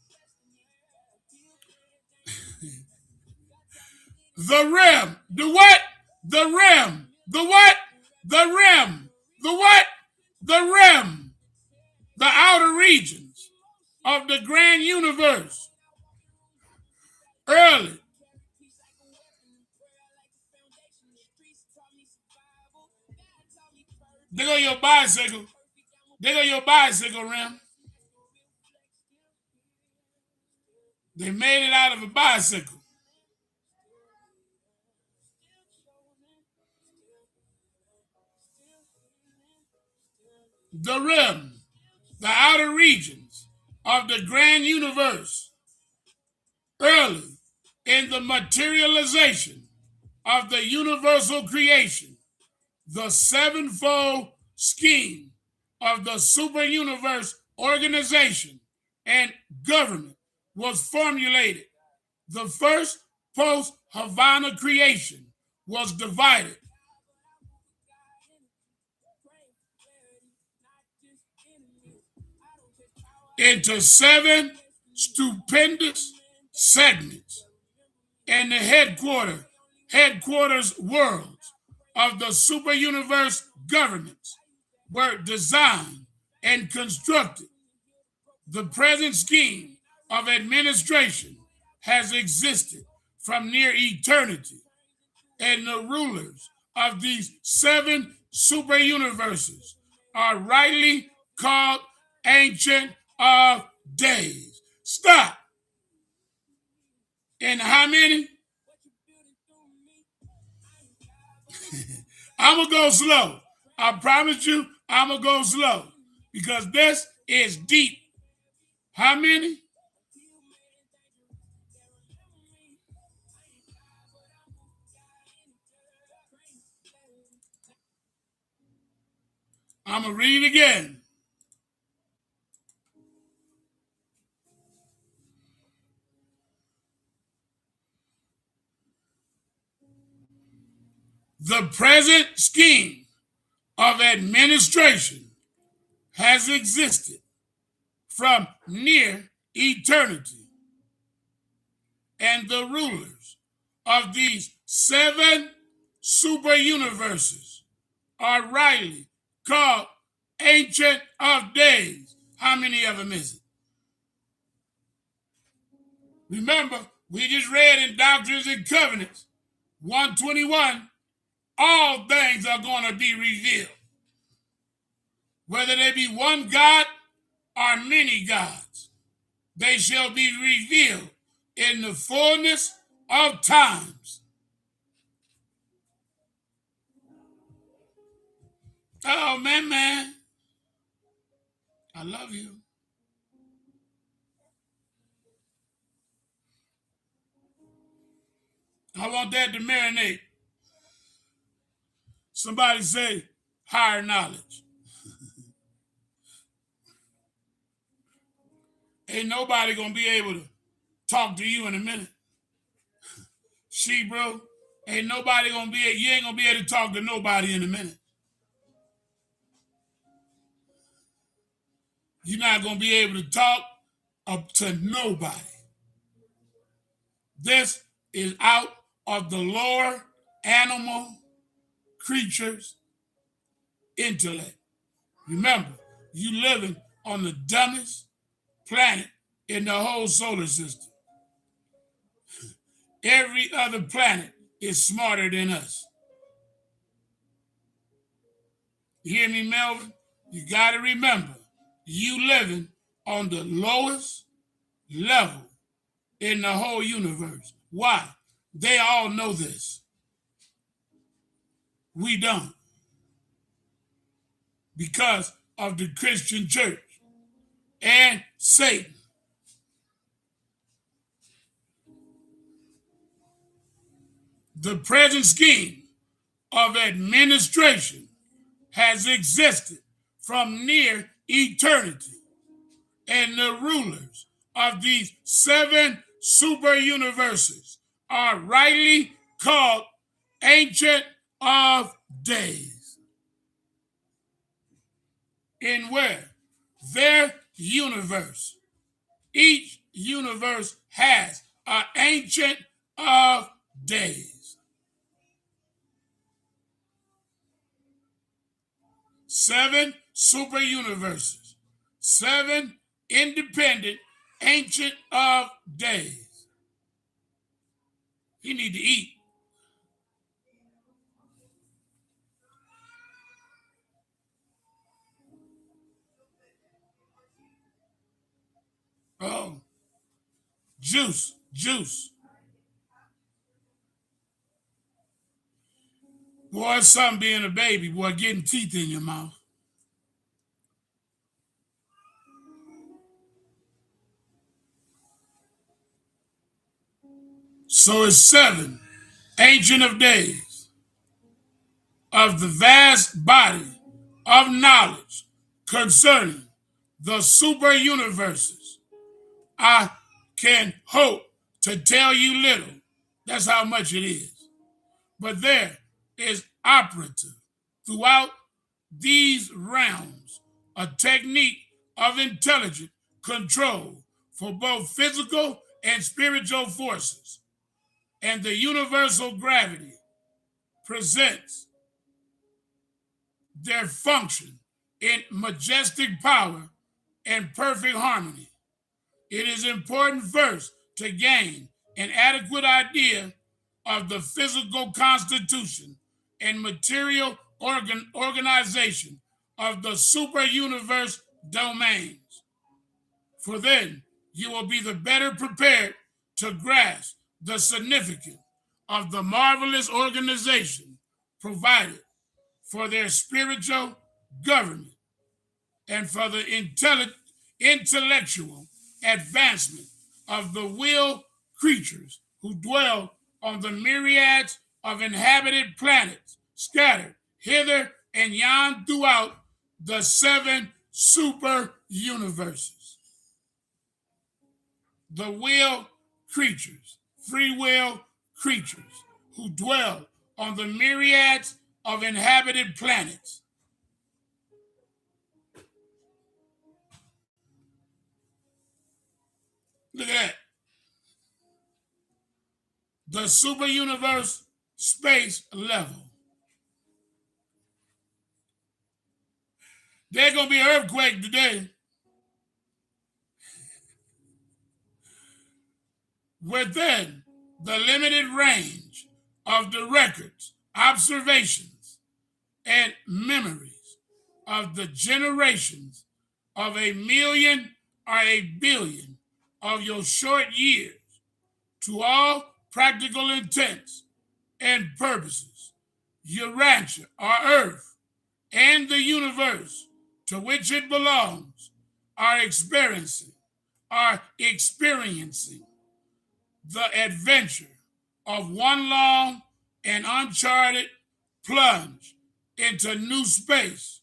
The rim. The what? The rim. The what? The rim. The what? The rim. The outer regions of the grand universe. Early. There go your bicycle. There go your bicycle rim. They made it out of a bicycle. The rim, the outer regions of the grand universe, early in the materialization of the universal creation, the 7-fold scheme of the super universe organization and government was formulated. The first post-Havana creation was divided into 7 stupendous segments, and the headquarters worlds of the super universe governments were designed and constructed. The present scheme of administration has existed from near eternity, and the rulers of these 7 super universes are rightly called Ancient of Days. Stop. And how many? I'm going to go slow. I promise you, I'm going to go slow. Because this is deep. How many? I'm going to read it again. The present scheme of administration has existed from near eternity, and the rulers of these 7 super universes are rightly called Ancient of Days. How many of them is it? Remember, we just read in Doctrines and Covenants 121, all things are going to be revealed. Whether they be one God or many gods, they shall be revealed in the fullness of times. Oh, man, I love you. I want that to marinate. Somebody say higher knowledge. Ain't nobody gonna be able to talk to you in a minute. See, bro, ain't nobody gonna be, you ain't gonna be able to talk to nobody in a minute. You're not gonna be able to talk up to nobody. This is out of the lower animal creatures' intellect. Remember, you living on the dumbest planet in the whole solar system. Every other planet is smarter than us. You hear me, Melvin? You got to remember, you living on the lowest level in the whole universe. Why? They all know this. We don't. Because of the Christian church and Satan. The present scheme of administration has existed from near eternity, and the rulers of these 7 super universes are rightly called Ancient of Days. In where their universe, each universe has an Ancient of Days. 7 super universes, 7 independent Ancient of Days. You need to eat. Oh, juice. Boy, it's something being a baby, boy, getting teeth in your mouth. So it's 7 Ancient of Days of the vast body of knowledge concerning the super universes. I can hope to tell you little. That's how much it is. But there is operative throughout these realms a technique of intelligent control for both physical and spiritual forces. And the universal gravity presents their function in majestic power and perfect harmony. It is important first to gain an adequate idea of the physical constitution and material organization of the super universe domains. For then you will be the better prepared to grasp the significance of the marvelous organization provided for their spiritual government and for the intellectual advancement of the will creatures who dwell on the myriads of inhabited planets scattered hither and yon throughout the 7 super universes. The will creatures, free will creatures who dwell on the myriads of inhabited planets. Look at that. The super universe space level. There's going to be an earthquake today within the limited range of the records, observations, and memories of the generations of 1,000,000 or 1,000,000,000 of your short years. To all practical intents and purposes, Urantia, our Earth, and the universe to which it belongs are experiencing the adventure of one long and uncharted plunge into new space.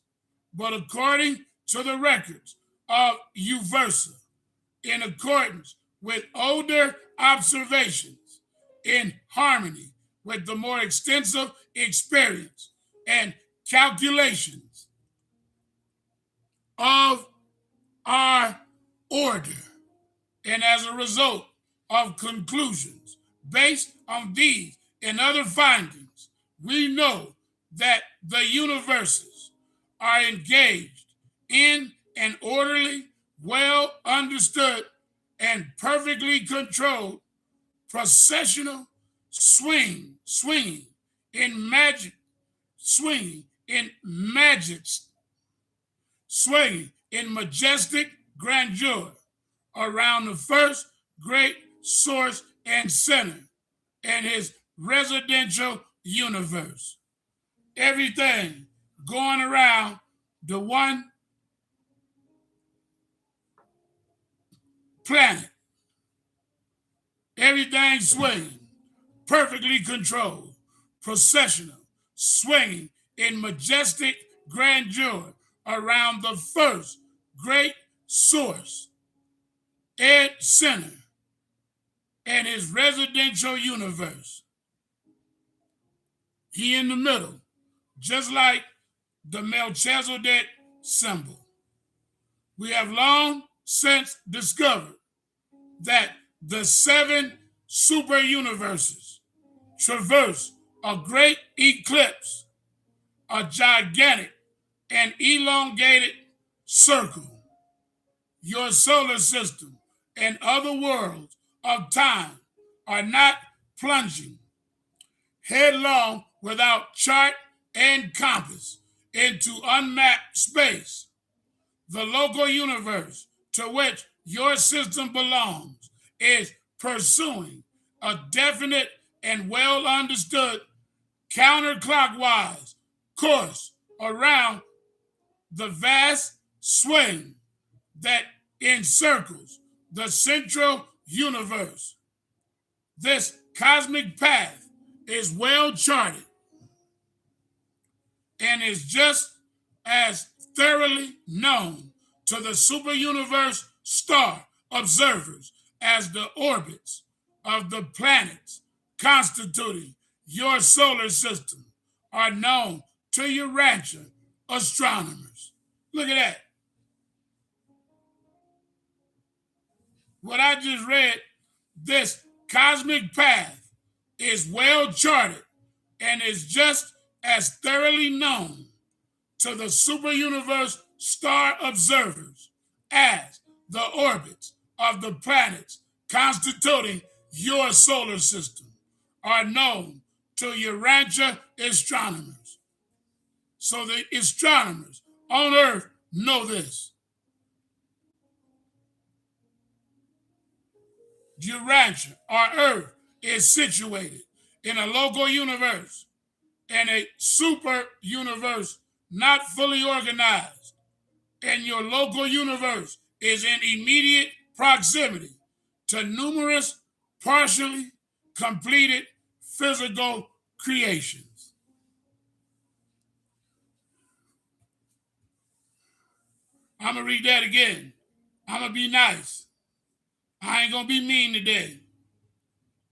But according to the records of Uversa, in accordance with older observations, in harmony with the more extensive experience and calculations of our order, and as a result of conclusions based on these and other findings, we know that the universes are engaged in an orderly, well understood, and perfectly controlled processional swinging in majestic grandeur around the first great source and center and his residential universe. Everything going around the one planet. Everything swinging, perfectly controlled, processional, swinging in majestic grandeur around the first great source and center and his residential universe. He in the middle, just like the Melchizedek symbol. We have long since discovered that the 7 super universes traverse a great eclipse, a gigantic and elongated circle. Your solar system and other worlds of time are not plunging headlong without chart and compass into unmapped space. The local universe to which your system belongs is pursuing a definite and well understood counterclockwise course around the vast swing that encircles the central universe. This cosmic path is well charted and is just as thoroughly known to the superuniverse star observers as the orbits of the planets constituting your solar system are known to Urantia astronomers. Look at that. What I just read, this cosmic path is well charted and is just as thoroughly known to the superuniverse star observers as the orbits of the planets constituting your solar system are known to Urantia astronomers. So the astronomers on Earth know this. Urantia, our Earth, is situated in a local universe and a super universe not fully organized, and your local universe is in immediate proximity to numerous partially completed physical creations. I'm going to read that again. I'm going to be nice. I ain't going to be mean today.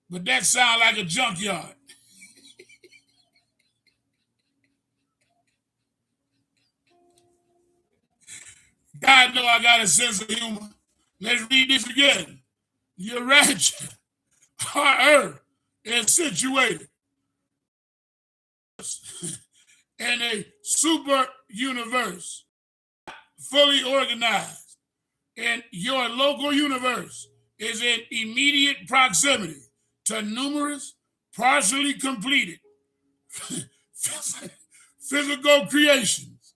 But that sounds like a junkyard. God know I got a sense of humor. Let's read this again. Your rapture, our earth, is situated in a super universe, fully organized, and your local universe is in immediate proximity to numerous partially completed physical creations.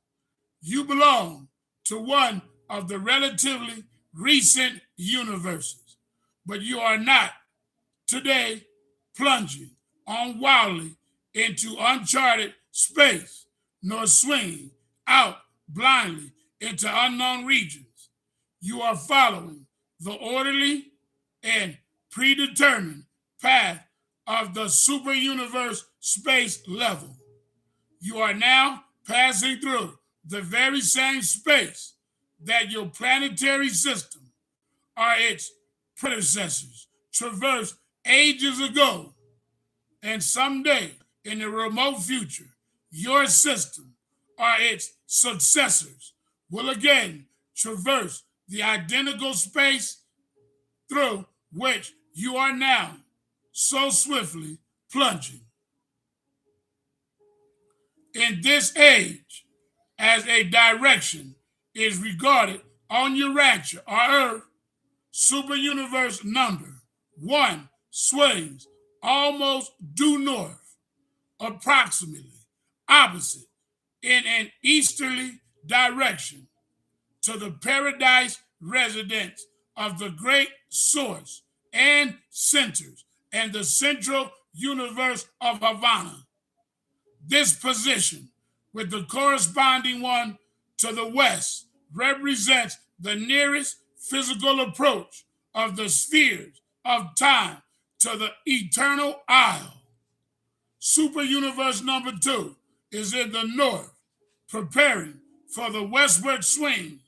You belong to one of the relatively recent universes, but you are not today plunging on wildly into uncharted space, nor swinging out blindly into unknown regions. You are following the orderly and predetermined path of the super universe space level. You are now passing through the very same space that your planetary system or its predecessors traversed ages ago, and someday in the remote future, your system or its successors will again traverse the identical space through which you are now so swiftly plunging. In this age, as a direction is regarded on your rancher or Earth, super universe number 1 swings almost due north, approximately opposite in an easterly direction to the paradise residence of the great source and centers and the central universe of Havana. This position, with the corresponding one to the west, represents the nearest physical approach of the spheres of time to the eternal isle. Super universe number 2 is in the north, preparing for the westward swing,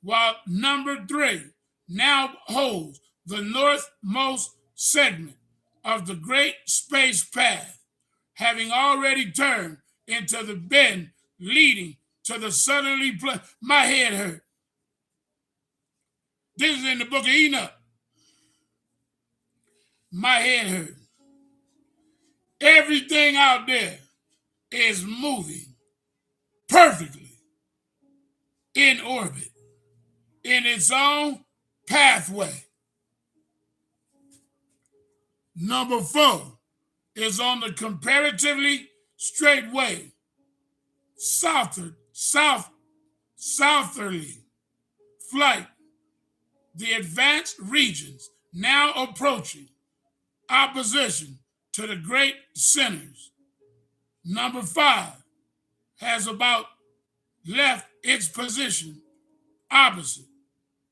while number 3 now holds the northmost segment of the great space path, having already turned into the bend leading to the southerly place. My head hurt. This is in the book of Enoch. My head hurt. Everything out there is moving perfectly in orbit, in its own pathway. Number 4 is on the comparatively straight way, southerly flight. The advanced regions now approaching opposition to the great centers. Number 5 has about left its position opposite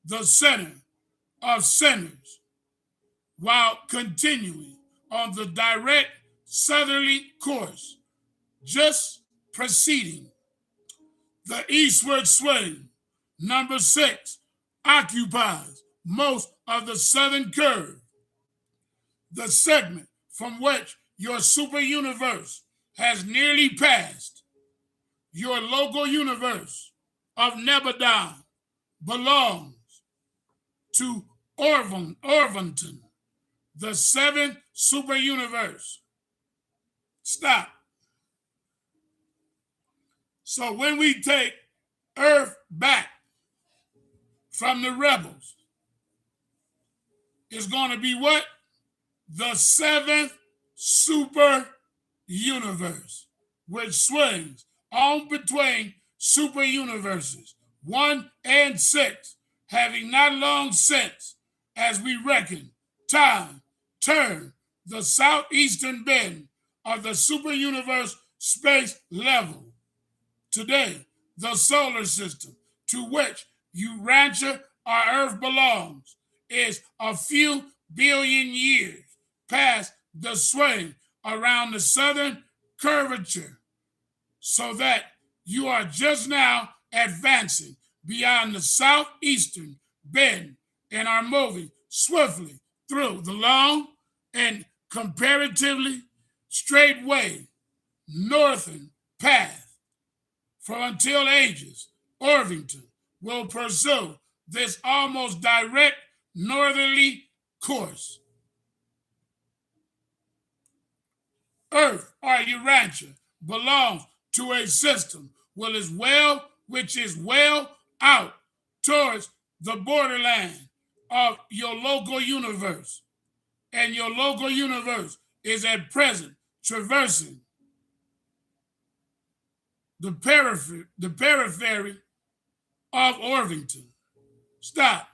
the center of centers, while continuing on the direct southerly course, just preceding the eastward swing. Number 6 occupies most of the southern curve, the segment from which your super universe has nearly passed. Your local universe of Nebadon belongs to Orvonton, the 7th super universe. Stop. So when we take Earth back from the rebels, it's going to be what? The 7th super universe, which swings on between super universes 1 and 6, having not long since, as we reckon, time turned the southeastern bend of the super universe space level. Today, the solar system to which Urantia, our Earth, belongs is a few billion years past the swing around the southern curvature, so that you are just now advancing beyond the southeastern bend and are moving swiftly through the long and comparatively straightway northern path. For until ages, Orvington will pursue this almost direct northerly course. Earth, or Urantia, belongs to a system which is well out towards the borderland of your local universe. And your local universe is at present traversing the periphery of Orvington. Stop.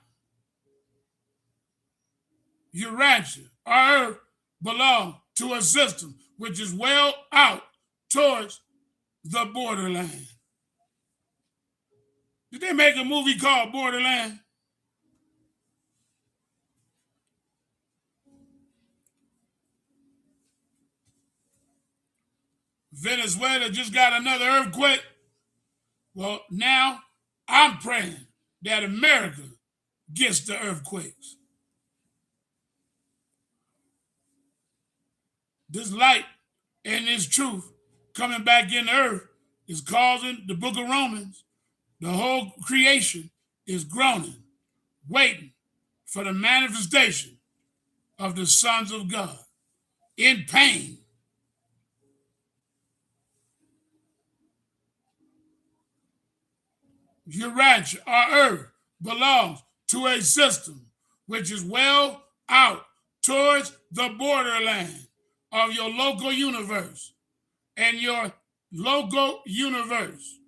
Urantia, our Earth, belongs to a system which is well out towards the borderland. Did they make a movie called Borderland? Venezuela just got another earthquake. Well, now I'm praying that America gets the earthquakes. This light and this truth coming back in the earth is causing the book of Romans, the whole creation is groaning, waiting for the manifestation of the sons of God in pain. Urantia, our Earth, belongs to a system which is well out towards the borderland of your local universe. And your local universe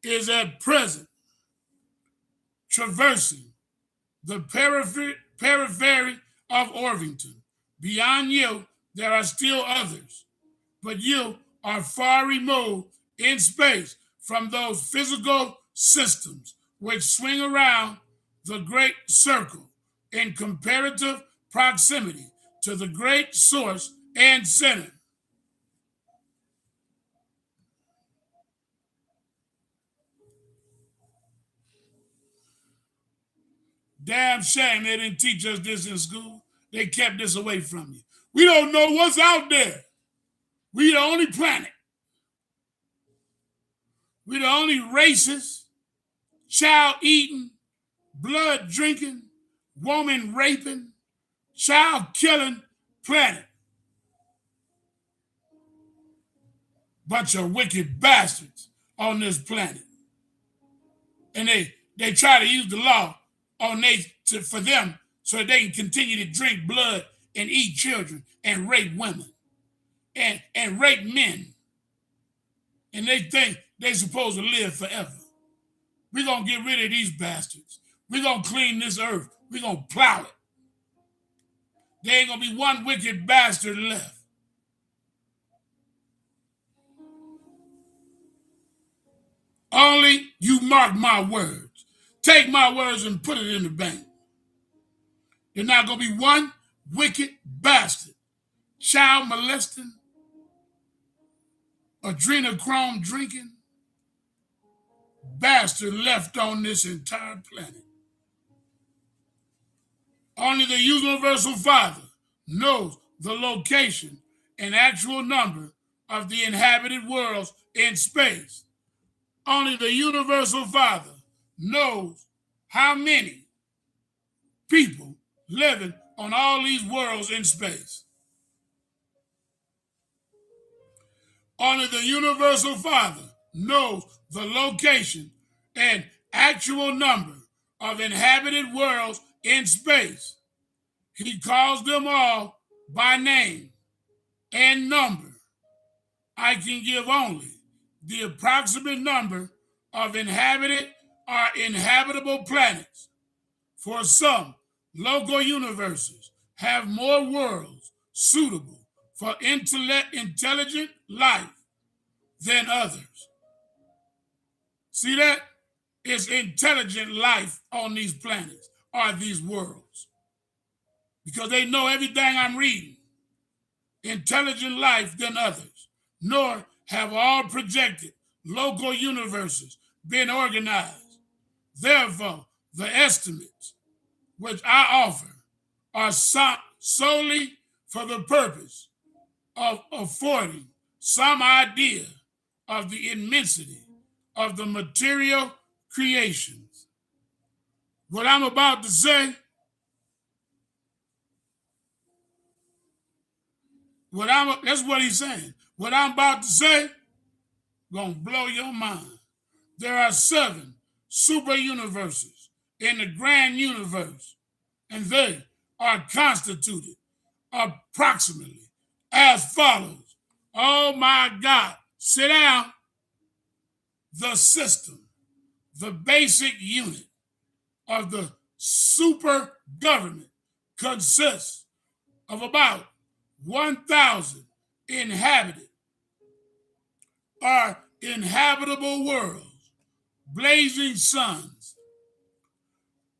is at present traversing the periphery of Orvington. Beyond you, there are still others, but you are far removed in space from those physical systems which swing around the great circle in comparative proximity to the great source and center. Damn shame they didn't teach us this in school. They kept this away from you. We don't know what's out there. We the only planet. We the only racist, child eating, blood drinking, woman raping, child killing planet. Bunch of wicked bastards on this planet. And they try to use the law on for them so they can continue to drink blood and eat children and rape women and rape men. And they think they're supposed to live forever. We're going to get rid of these bastards. We're going to clean this earth. We're going to plow it. There ain't going to be one wicked bastard left. Only you mark my words. Take my words and put it in the bank. There's not going to be one wicked bastard, child molesting, adrenochrome drinking bastard left on this entire planet. Only the universal Father knows the location and actual number of the inhabited worlds in space. Only the universal Father knows how many people living on all these worlds in space. Only the universal Father knows the location and actual number of inhabited worlds in space. He calls them all by name and number. I can give only the approximate number of inhabited or inhabitable planets. For some local universes have more worlds suitable for intelligent life than others. See that? It's intelligent life on these planets or these worlds. Because they know everything I'm reading. Intelligent life than others. Nor have all projected local universes been organized. Therefore, the estimates which I offer are solely for the purpose of affording some idea of the immensity of the material creations. What I'm about to say, that's what he's saying. What I'm about to say, gonna blow your mind. There are 7 super universes in the grand universe, and they are constituted approximately as follows. Oh my God, sit down. The system, the basic unit of the super government consists of about 1,000 inhabited or inhabitable worlds, blazing suns,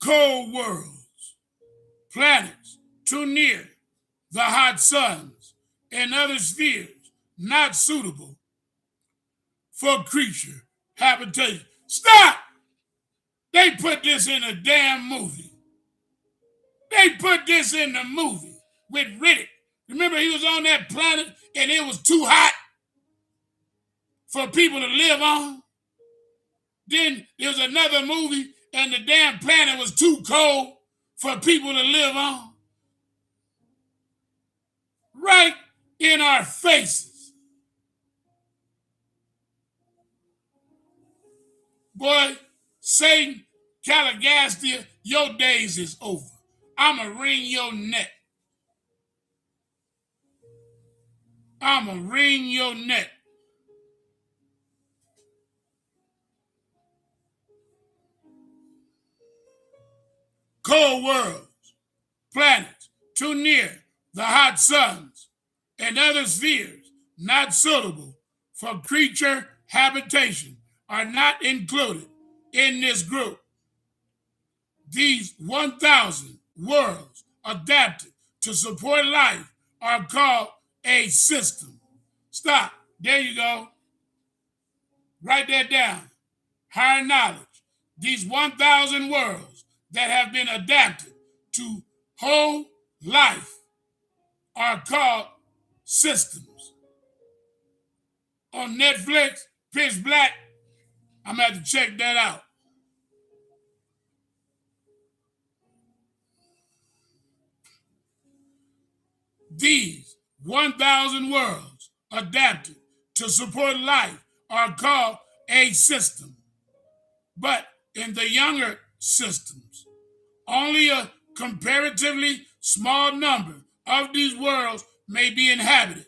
cold worlds, planets too near the hot suns, and other spheres not suitable for creature habitation. Stop! They put this in a damn movie. They put this in the movie with Riddick. Remember, he was on that planet and it was too hot for people to live on? Then there was another movie and the damn planet was too cold for people to live on. Right in our faces. Boy, Satan, Caligastia, your days is over. I'ma wring your neck. I'ma wring your neck. Cold worlds, planets too near the hot suns, and other spheres not suitable for creature habitation are not included in this group. These 1,000 worlds adapted to support life are called a system. Stop. There you go. Write that down. Higher knowledge. These 1,000 worlds that have been adapted to whole life are called systems. On Netflix, Pitch Black, I'm going to have to check that out. These 1,000 worlds adapted to support life are called a system. But in the younger systems, only a comparatively small number of these worlds may be inhabited.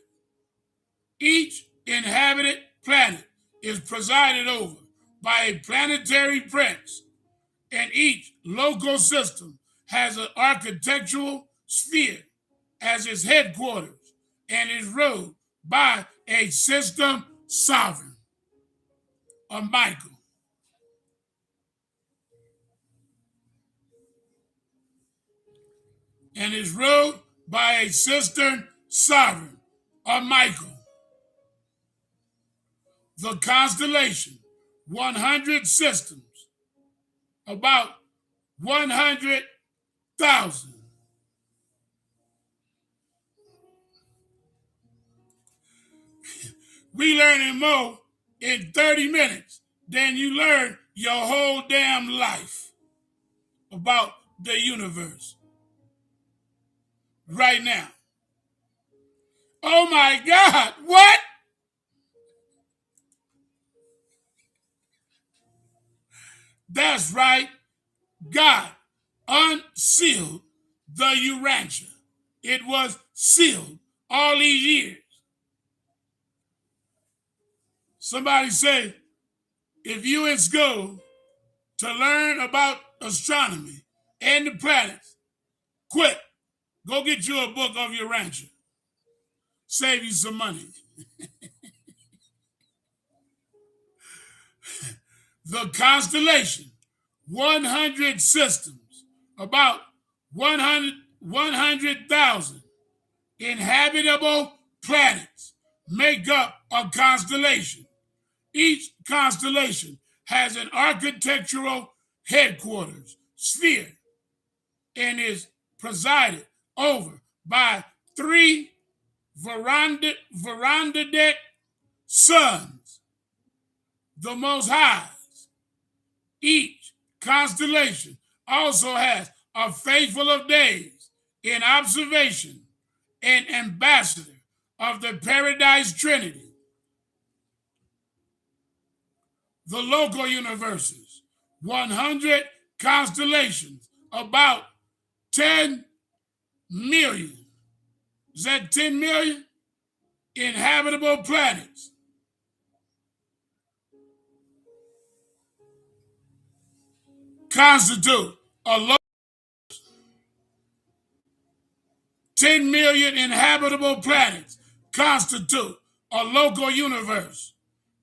Each inhabited planet is presided over by a planetary prince, and each local system has an architectural sphere as its headquarters and is ruled by a system sovereign, a Michael. And is ruled by a system sovereign, a Michael. The constellation, 100 systems, about 100,000. We learning more in 30 minutes than you learn your whole damn life about the universe. Right now. Oh my God, what? That's right. God unsealed the Urantia. It was sealed all these years. Somebody say, if you in school to learn about astronomy and the planets, quick, go get you a book of Urantia. Save you some money. The constellation, 100 systems, about 100,000 inhabitable planets make up a constellation. Each constellation has an architectural headquarters, sphere, and is presided over by 3 verandadic sons, the Most High. Each constellation also has a faithful of days in observation, an ambassador of the Paradise Trinity. The local universes, 100 constellations, about 10 million. Is that 10 million? Inhabitable planets. Constitute a local 10 million inhabitable planets constitute a local universe.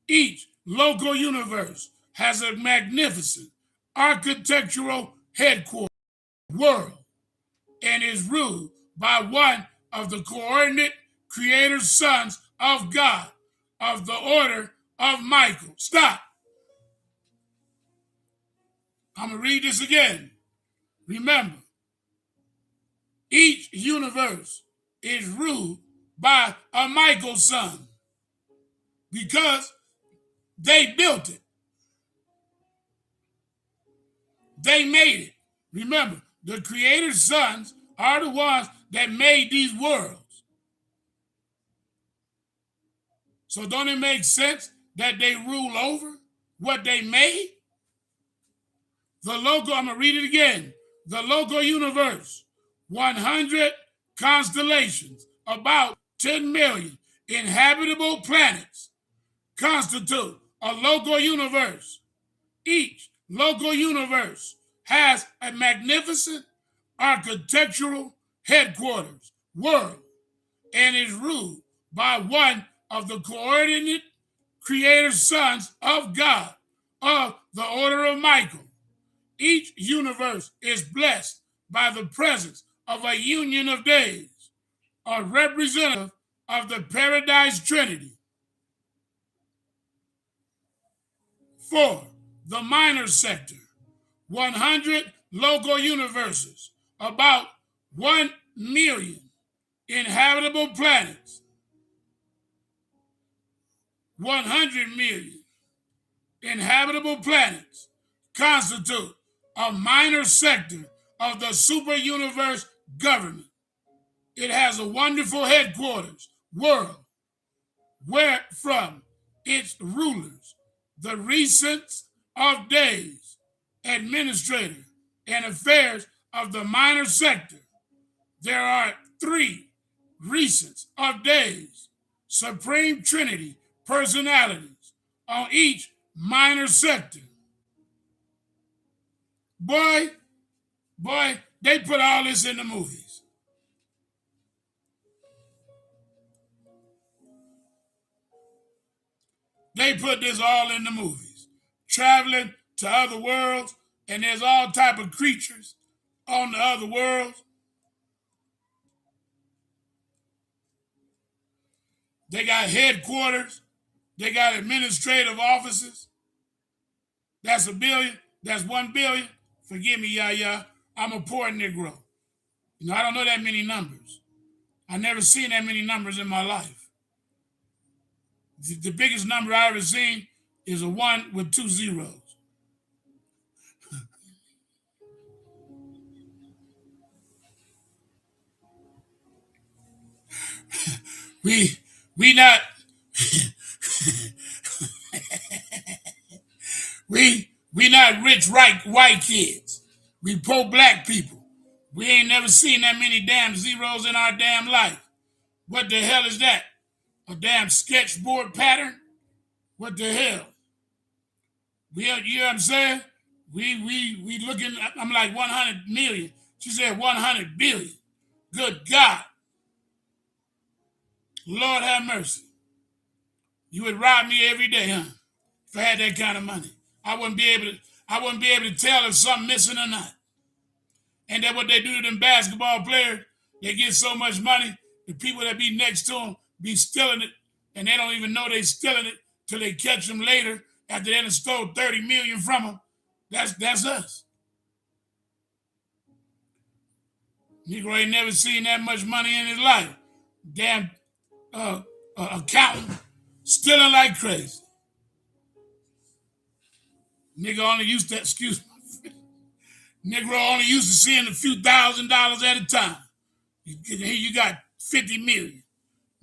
Each local universe has a magnificent architectural headquarters world and is ruled by one of the coordinate creator sons of God of the order of Michael. Stop. I'm going to read this again. Remember, each universe is ruled by a Michael son because they built it. They made it. Remember, the creator's sons are the ones that made these worlds. So don't it make sense that they rule over what they made? The local, I'm going to read it again. The local universe, 100 constellations, about 10 million inhabitable planets, constitute a local universe. Each local universe has a magnificent architectural headquarters world and is ruled by one of the coordinate creator sons of God of the order of Michael. Each universe is blessed by the presence of a union of days, a representative of the Paradise Trinity. 4. The minor sector, 100 local universes, about 1 million inhabitable planets, 100 million inhabitable planets constitute a minor sector of the super universe government. It has a wonderful headquarters world where from its rulers, the recents of days, administrator, and affairs of the minor sector. There are 3 recents of days, Supreme Trinity personalities on each minor sector. Boy, they put all this in the movies. They put this all in the movies. Traveling to other worlds, and there's all type of creatures on the other worlds. They got headquarters. They got administrative offices. That's $1 billion. That's 1 billion. Forgive me, Yaya. I'm a poor Negro. I don't know that many numbers. I never seen that many numbers in my life. The biggest number I ever seen is a 1 with 2 zeros. we not we not rich white kids. We poor black people. We ain't never seen that many damn zeros in our damn life. What the hell is that? A damn sketchboard pattern? What the hell? You know what I'm saying? We looking, I'm like 100 million. She said 100 billion. Good God. Lord have mercy. You would rob me every day, huh? If I had that kind of money. I wouldn't be able to tell if something missing or not. And that's what they do to them basketball players. They get so much money, the people that be next to them be stealing it, and they don't even know they stealing it till they catch them later after they done stole $30 million from them. That's us. Negro ain't never seen that much money in his life. Damn accountant stealing like crazy. Nigga only used to, excuse me, Negro only used to seeing a few $1,000s at a time. Here you got 50 million.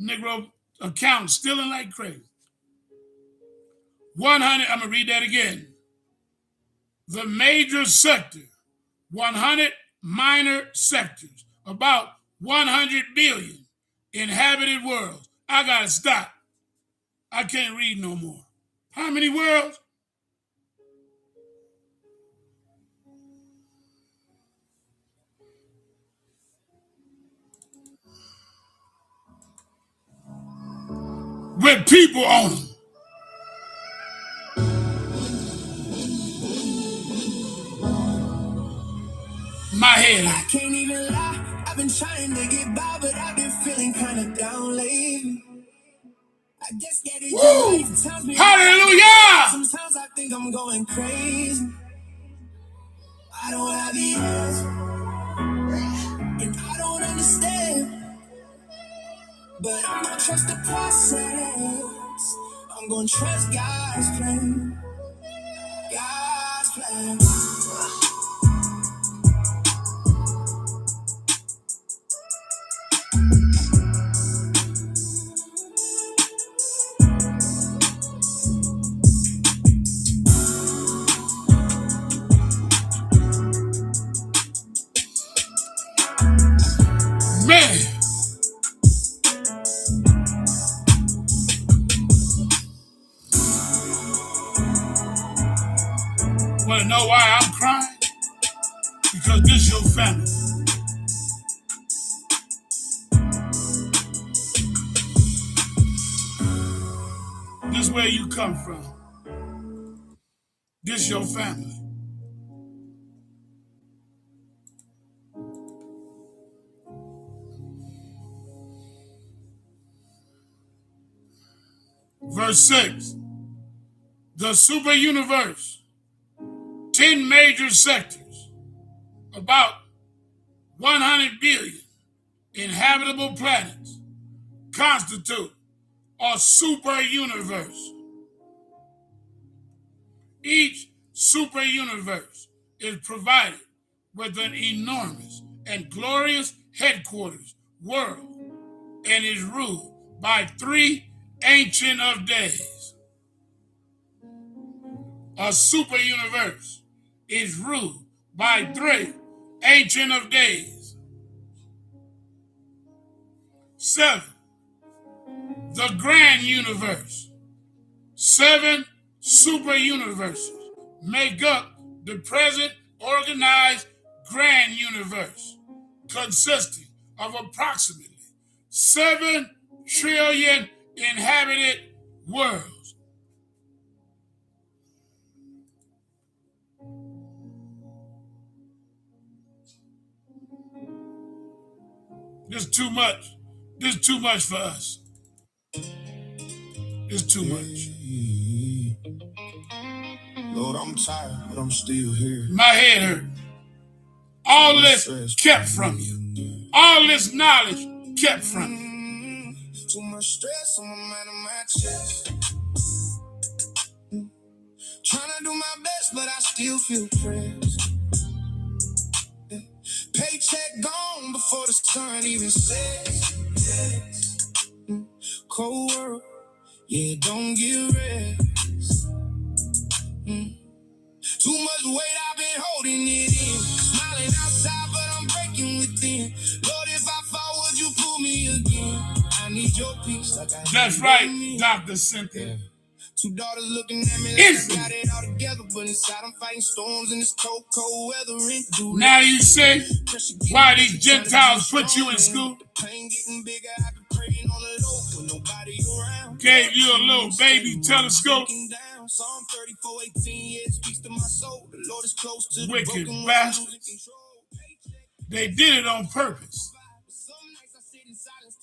Negro accountant stealing like crazy. 100, I'm gonna read that again. The major sector, 100 minor sectors, about 100 billion inhabited worlds. I gotta stop. I can't read no more. How many worlds? With people on them. My head. I can't even lie. I've been trying to get by, but I've been feeling kind of down lately. I guess that is life tells me. Hallelujah! Sometimes I think I'm going crazy. I don't have the answer, and I don't understand. But I'm gonna trust the process. I'm gonna trust God's plan. God's plan. Man. Want to know why I'm crying? Because this is your family. This is where you come from. This is your family. Verse 6. The super universe, 10 major sectors, about 100 billion inhabitable planets constitute a super universe. Each super universe is provided with an enormous and glorious headquarters world and is ruled by 3 Ancient of Days. A super universe is ruled by 3 Ancient of Days. 7. The grand universe. 7 super universes make up the present organized grand universe, consisting of approximately 7 trillion inhabited worlds. This is too much. This is too much for us. It's too much. Lord, I'm tired, but I'm still here. My head hurt. All this kept from you. All this knowledge kept from you. Too much stress on my mind and my chest. Trying to do my best, but I still feel pressed. Paycheck gone before the sun even sets. Cold world, yeah, don't get rest. Too much weight, I've been holding it in. Smiling outside, but I'm breaking within. Lord, if I fall, would you pull me again? I need your peace like I That's right, Dr. Cynthia. 2 daughters looking at me like I got it all together, but inside I'm fighting storms in this cold, cold weather. Now you say why these Gentiles put you in school? Pain getting bigger, I've been praying on the low with nobody around. Gave you a little baby telescope Psalm 34:18 speaks to my soul. The Lord is close to the Wicked broken bastards. They did it on purpose.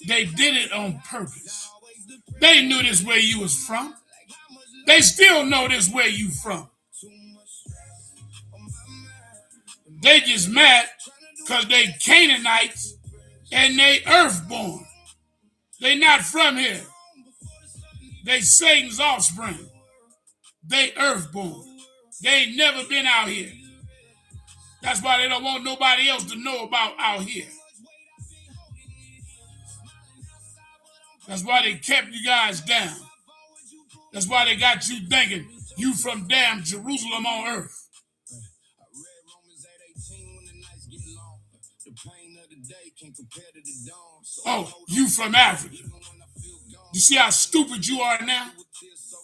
They did it on purpose. They knew this where you was from. They still know this where you from. They just mad because they Canaanites and they earthborn. They not from here. They Satan's offspring. They earthborn. They ain't never been out here. That's why they don't want nobody else to know about out here. That's why they kept you guys down. That's why they got you thinking you from damn Jerusalem on earth. Oh, you from Africa. You see how stupid you are now?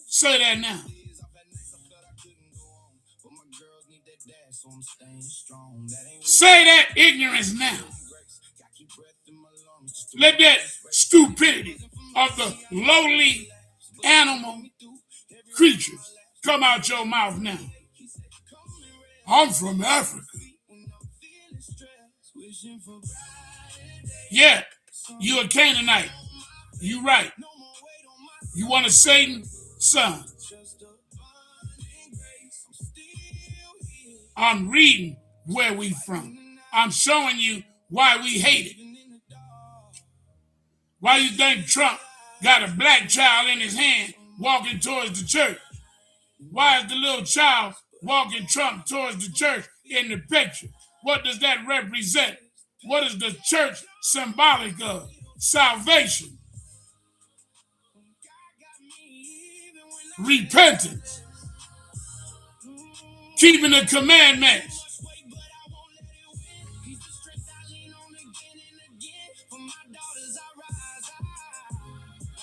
Say that now. Say that ignorance now. Let that stupidity of the lowly animal creatures come out your mouth now. I'm from Africa. Yeah, you a Canaanite. You right. You one of Satan's sons. I'm reading where we from. I'm showing you why we hate it. Why you think Trump got a black child in his hand walking towards the church? Why is the little child walking Trump towards the church in the picture? What does that represent? What is the church symbolic of? Salvation. Repentance. Keeping the commandments.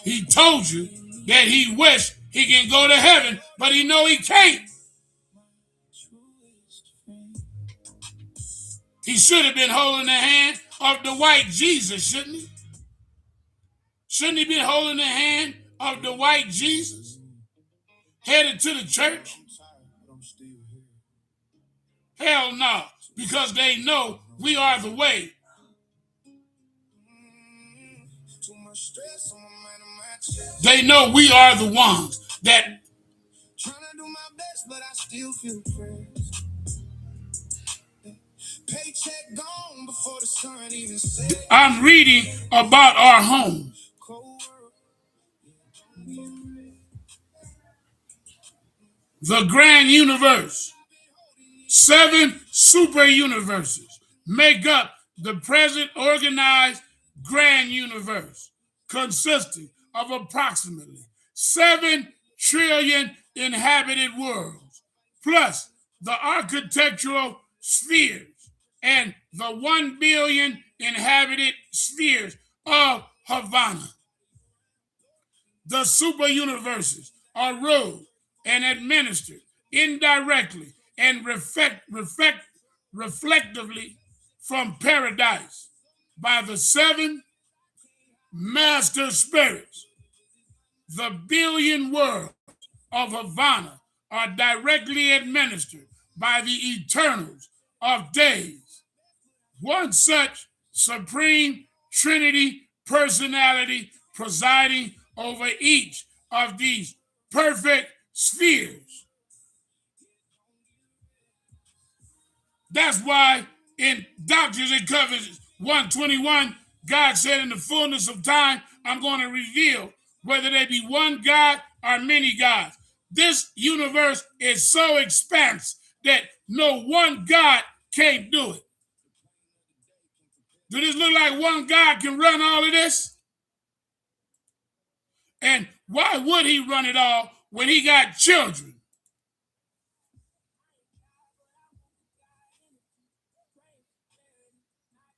He told you that he wished he can go to heaven, but he know he can't. He should have been holding the hand of the white Jesus, shouldn't he? Shouldn't he be holding the hand of the white Jesus? Headed to the church? Hell no, because they know we are the way. They know we are the ones that trying to do my best, but I still feel pressed. Paycheck gone before the sun even set. I'm reading about our home. The grand universe. 7 super universes make up the present organized grand universe, consisting of approximately 7 trillion inhabited worlds, plus the architectural spheres and the 1 billion inhabited spheres of Havana. The super universes are ruled and administered indirectly and reflectively from paradise by the 7 master spirits. The billion worlds of Havana are directly administered by the eternals of days. One such supreme Trinity personality presiding over each of these perfect spheres. That's why in Doctrines and Covenants 121, God said in the fullness of time, I'm going to reveal whether they be one God or many gods. This universe is so expansive that no one God can't do it. Do this look like one God can run all of this? And why would he run it all when he got children?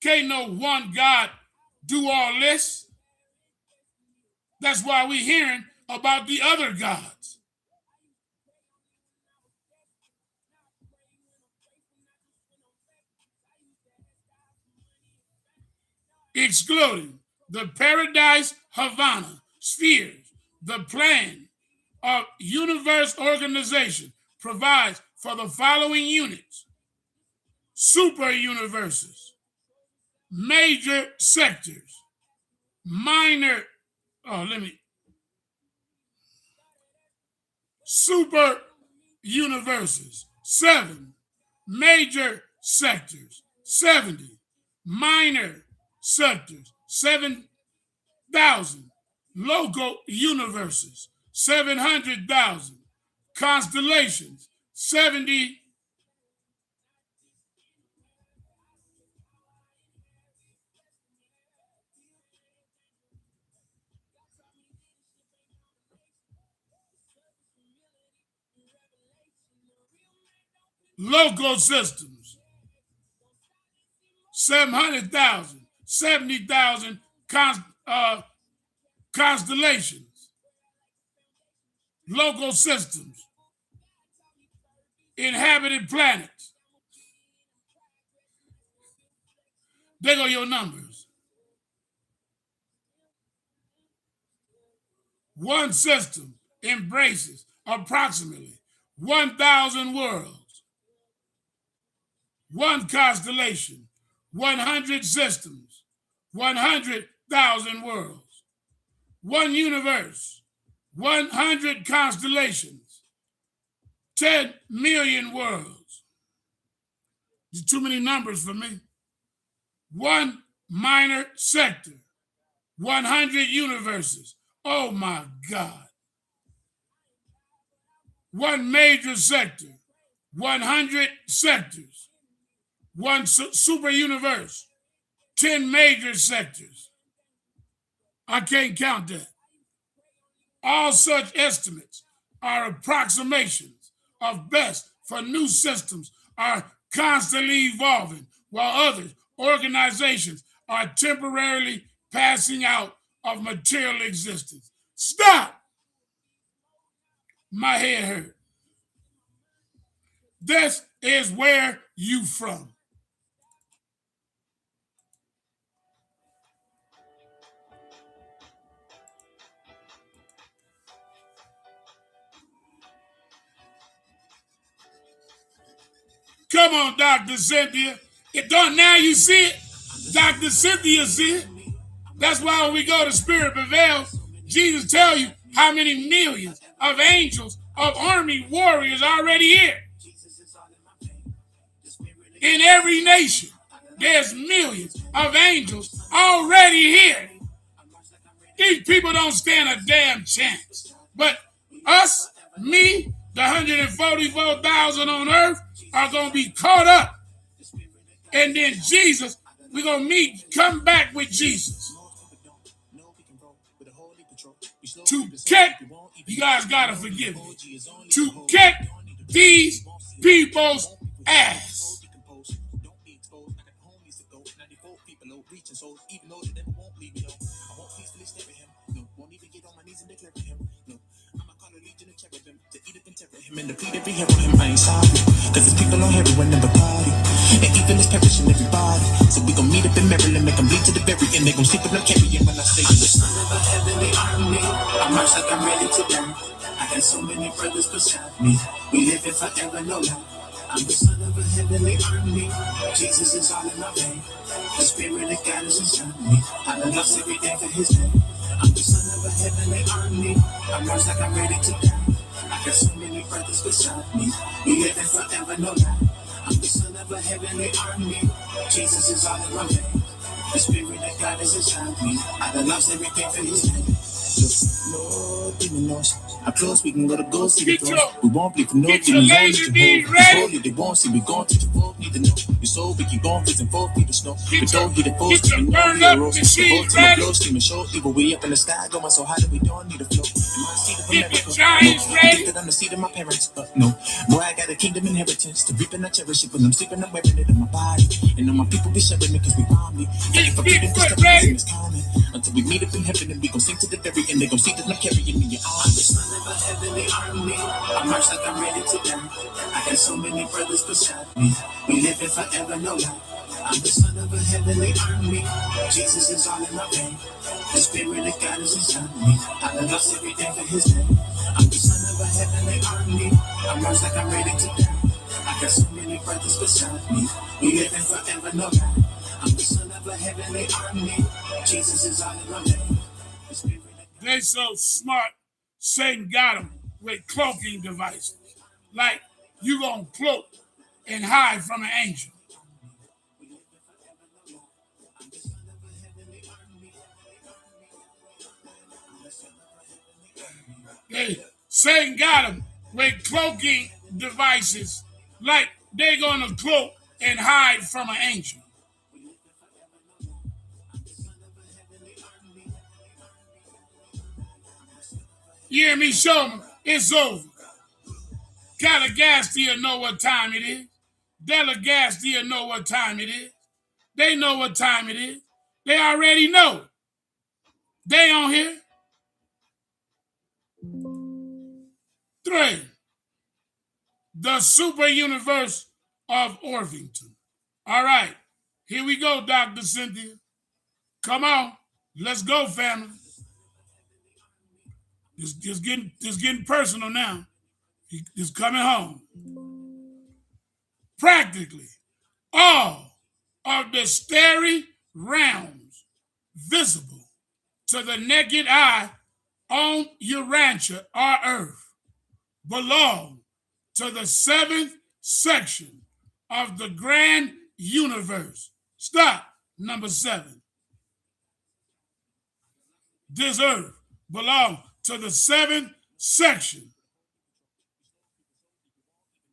Can't no one God do all this? That's why we're hearing about the other gods. Excluding the paradise Havana spheres, the plan of universe organization provides for the following units: super universes, major sectors, minor, super universes, 7 major sectors, 70 minor sectors, 7,000 local universes, 700,000 constellations, 70 local systems, 700,000, 70,000 constellations, local systems, inhabited planets. There go your numbers. One system embraces approximately 1,000 worlds, one constellation, 100 systems, 100,000 worlds, one universe, 100 constellations, 10 million worlds. There's too many numbers for me. One minor sector, 100 universes. Oh my God. One major sector, 100 sectors. One super universe, 10 major sectors. I can't count that. All such estimates are approximations of best for new systems are constantly evolving, while other organizations are temporarily passing out of material existence. Stop! My head hurt. This is where you from. Come on, Dr. Cynthia. Now you see it. Dr. Cynthia see it. That's why when we go to Spirit Prevails, Jesus tell you how many millions of angels, of army warriors already here. In every nation, there's millions of angels already here. These people don't stand a damn chance. But us, me, the 144,000 on earth, are going to be caught up. And then Jesus, we're going to come back with Jesus. To kick, you guys got to forgive me, to kick these people's ass. And the plea to be here for him, I ain't sorry. Cause there's people on heaven when never party. And even is perishing everybody. So we gon' meet up in Maryland, make them bleed to the berry. And they gon' sleep in the carrion when I say the son of a heavenly army. I'm marched like I'm ready to die. I got so many brothers beside me. We living forever, no lie. I'm the son of a heavenly army. Jesus is all in my veins. The spirit of God is inside me. I done lost everything for his name. I'm the son of a heavenly army. I'm marched like I'm ready to die. I got so many brothers beside me. We living forever, no lie. I'm the son of a heavenly army. Jesus is all in my veins. The spirit of God is inside me. I done lost everything for his name. No demon knows. How close we can go to go see the throne. We won't bleed for no demons. Only they won't see we gon' teach the folk need to know. Your soul we keep going, freezing 4 feet of snow. We don't get it forced to be no heroes. The whole team of blows, steaming show. Evil we up in the sky, going so high that we don't need a flow. Am I seed of America? No. Think that I'm the seed of my parents? No. Boy, I got a kingdom inheritance. To reap and I cherish it. When I'm sleeping, I'm wearing it in my body. And all my people be sharing it cause we found me. Thank you for freedom, cause capitalism is coming. Until we meet up in heaven and we gon' sing to the very end. They gon' see that I'm carrying me your arms. The son of a heavenly army. I march like I'm ready to die. I got so many brothers beside me. We living forever, no lie. I'm the son of a heavenly army. Jesus is all in my vein. The spirit of God is inside me. I done lost everything for his name. I'm the son of a heavenly army. I'm rise like I'm ready to die. I got so many brothers beside me. We living forever, no lie. I'm the son of a heavenly army. Jesus is all in my vein. The spirit of God. They so smart, Satan got them with cloaking devices. Like you gonna cloak and hide from an angel. Satan got them with cloaking devices, like they're gonna cloak and hide from an angel. You hear me? Show them it's over. Caligastia know what time it is. Delegastia know what time it is. They know what time it is. They already know. They on here. 3. The super universe of Orvington. All right. Here we go, Dr. Cynthia. Come on. Let's go, family. Just getting personal now. He's coming home. Practically all of the starry realms visible to the naked eye on Urantia, our Earth, belong to the 7th section of the grand universe. Stop. Number 7. This Earth belongs to the 7th section.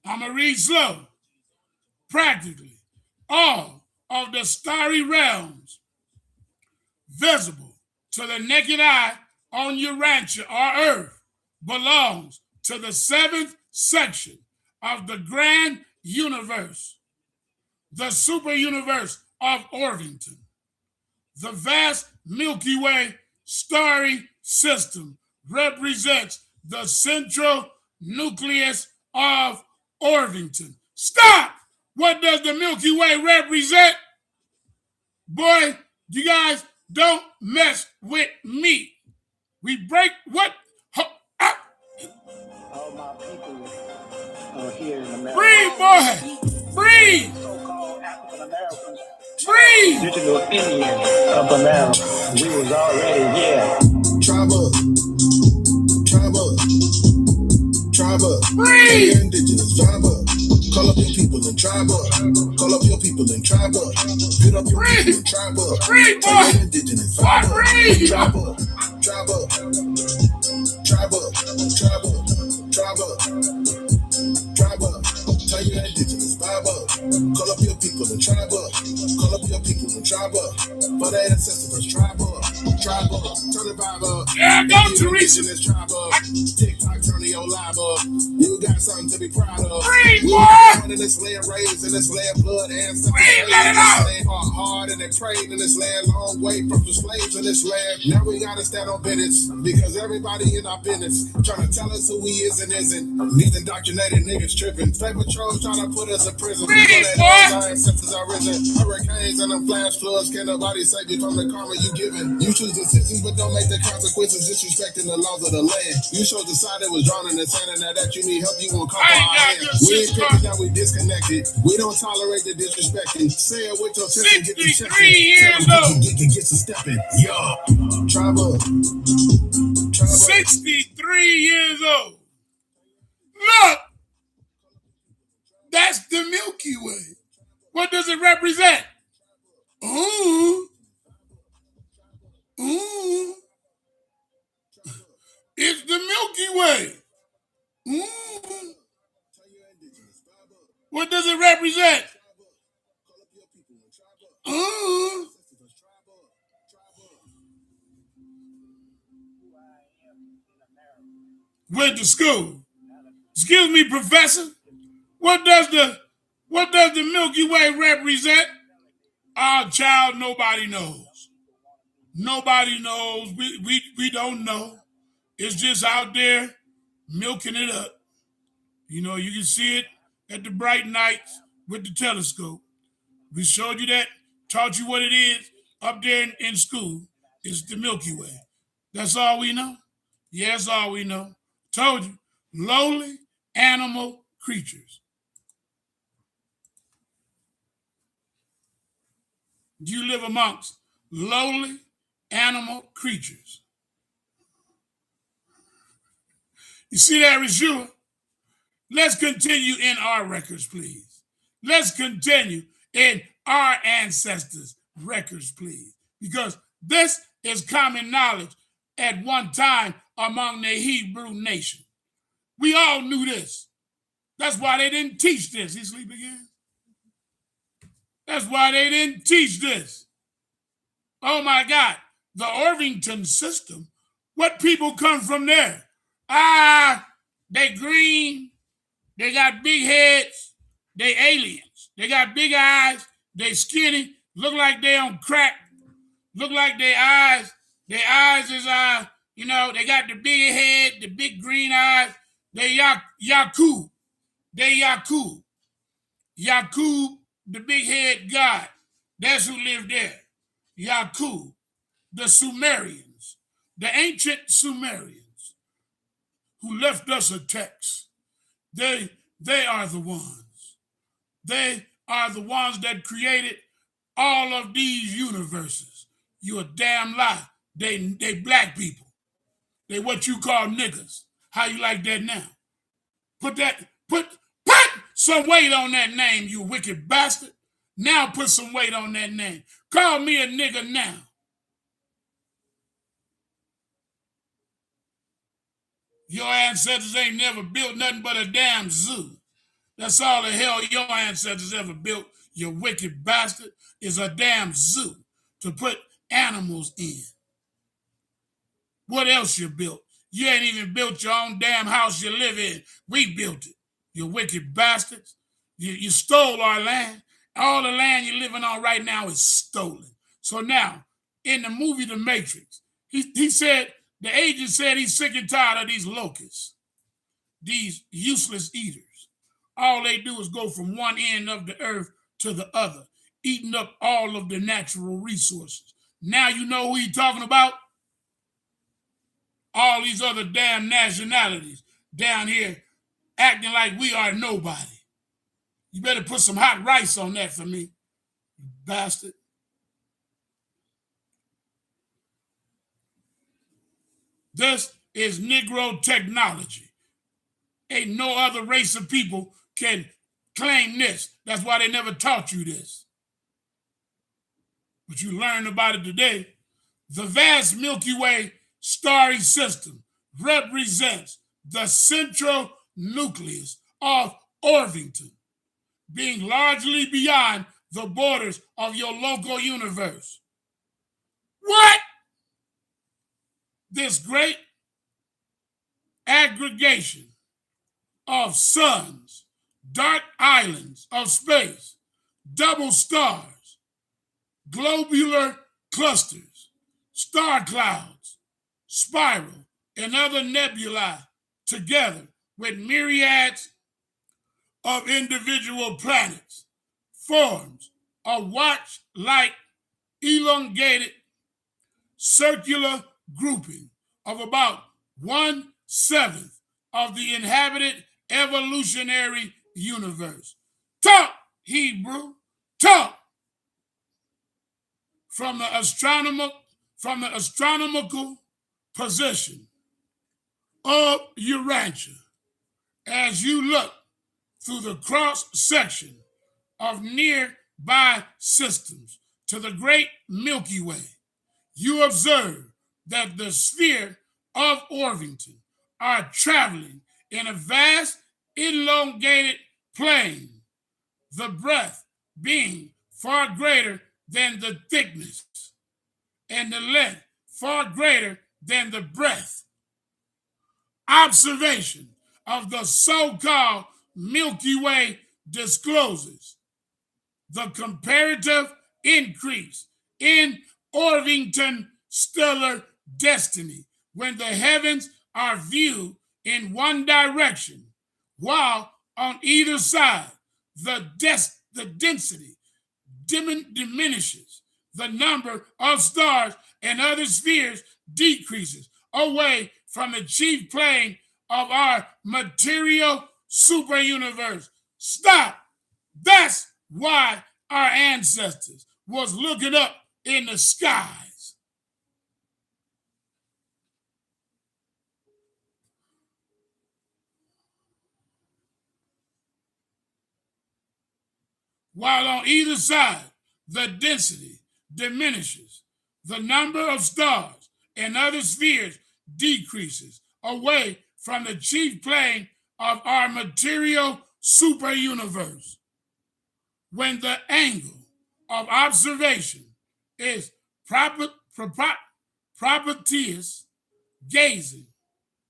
I'm going to read slow. Practically all of the starry realms visible to the naked eye on Urantia, our Earth, belongs to the 7th section of the grand universe, the super universe of Orvington. The vast Milky Way starry system represents the central nucleus of Orvington. Stop! What does the Milky Way represent? Boy, you guys don't mess with me. We break what? All my people here in America. Breathe, boy. Breathe. So-called African Americans. Breathe. Digital Indians of America. We was already here. Tribe up. Breathe. Indigenous tribe up. Call up your people and tribe up. Call up your people and tribe up. Get up your people and tribe up. Breathe, boy. Indigenous tribe up. Breathe. Tribe up. Tribe up. Tribe up. Tribe up. Tribe up. Tribe up. Tell your indigenous tribe up. Call up your people and tribe up. Call up your people and tribe up. For their ancestors, tribe up. Tribe up. Turn the vibe up. Yeah, go, Teresa. Tribe up. TikTok, turn your live up. You got something to be proud of. Breathe, We boy. in this land raised in this land blood and Breathe, let it out. They fought hard and they prayed in this land, long way from the slaves in this land. Now we gotta stand on business because everybody in our business trying to tell us who we is and isn't. These indoctrinated niggas tripping. State patrols trying to put us in prison. Breathe, boy. Our ancestors are risen. Hurricanes and them flash floods. Can't nobody save you from the karma you given. You choose decisions but don't make the consequences, disrespecting the laws of the land. You showed the side that was drawn in the sand, and that you need help, you won't come I for ain't our got hand. good We ain't sister. picking that we disconnected. We don't tolerate the disrespecting. Say it with your chest and get the 63 checking. years Tell old. them get to stepping. Yo, tribe up. Tribe up. 63 years old. Look, that's the Milky Way. What does it represent? Ooh. Ooh. It's the Milky Way. Ooh. What does it represent? Ooh. Went to school. Excuse me, professor. What does the Milky Way represent? Our child, nobody knows. Nobody knows. We don't know. It's just out there milking it up. You know, you can see it at the bright nights with the telescope. We showed you that, taught you what it is up there in school. It's the Milky Way. That's all we know? Yeah, that's all we know. Told you, lowly animal creatures. You live amongst lowly animal creatures. You see that, Rashua? Let's continue in our records, please. Let's continue in our ancestors' records, please. Because this is common knowledge at one time among the Hebrew nation. We all knew this. That's why they didn't teach this. He sleep again? That's why they didn't teach this. Oh my God. The Orvington system. What people come from there? They green. They got big heads. They aliens. They got big eyes. They skinny. Look like they on crack. Look like their eyes is they got the big head, the big green eyes. They Yakub. They Yakub. Yakub, the big head God. That's who lived there. Yakub. The Sumerians. The ancient Sumerians who left us a text. They are the ones. They are the ones that created all of these universes. You a damn lie. They black people. They what you call niggas. How you like that now? Put some weight on that name, you wicked bastard. Now put some weight on that name. Call me a nigga now. Your ancestors ain't never built nothing but a damn zoo. That's all the hell your ancestors ever built, you wicked bastard, is a damn zoo to put animals in. What else you built? You ain't even built your own damn house you live in. We built it, you wicked bastards. You stole our land. All the land you're living on right now is stolen. So now, in the movie The Matrix, he said, the agent said he's sick and tired of these locusts, these useless eaters. All they do is go from one end of the earth to the other, eating up all of the natural resources. Now you know who he's talking about? All these other damn nationalities down here acting like we are nobody. You better put some hot rice on that for me, you bastard. This is Negro technology. Ain't no other race of people can claim this. That's why they never taught you this. But you learned about it today. The vast Milky Way starry system represents the central nucleus of Orvington, being largely beyond the borders of your local universe. What? This great aggregation of suns, dark islands of space, double stars, globular clusters, star clouds, spiral, and other nebulae, together with myriads of individual planets, forms a watch-like elongated circular grouping of about 1/7 of the inhabited evolutionary universe. Talk, Hebrew, talk. From the astronomical position of Urantia, as you look through the cross section of nearby systems to the great Milky Way, you observe that the sphere of Orvington are traveling in a vast elongated plane, the breadth being far greater than the thickness, and the length far greater than the breadth. Observation of the so-called Milky Way discloses the comparative increase in Orvington stellar destiny when the heavens are viewed in one direction, while on either side the density diminishes. The number of stars and other spheres decreases away from the chief plane of our material super universe. Stop. That's why our ancestors was looking up in the skies. While on either side, the density diminishes, the number of stars and other spheres decreases away from the chief plane of our material super universe. When the angle of observation is DAPPYTKEYS, gazing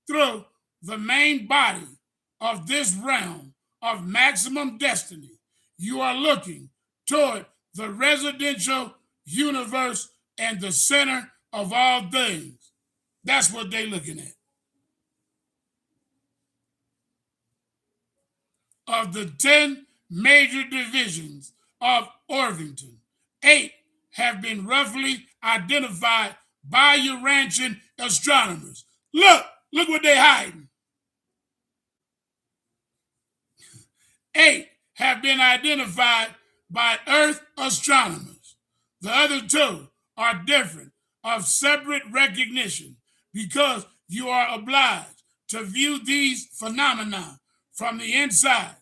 through the main body of this realm of maximum destiny, you are looking toward the residential universe and the center of all things. That's what they're looking at. Of the 10 major divisions of Orvington, 8 have been roughly identified by Urantian astronomers. Look what they're hiding. 8 have been identified by Earth astronomers. The other 2 are different, of separate recognition, because you are obliged to view these phenomena from the inside.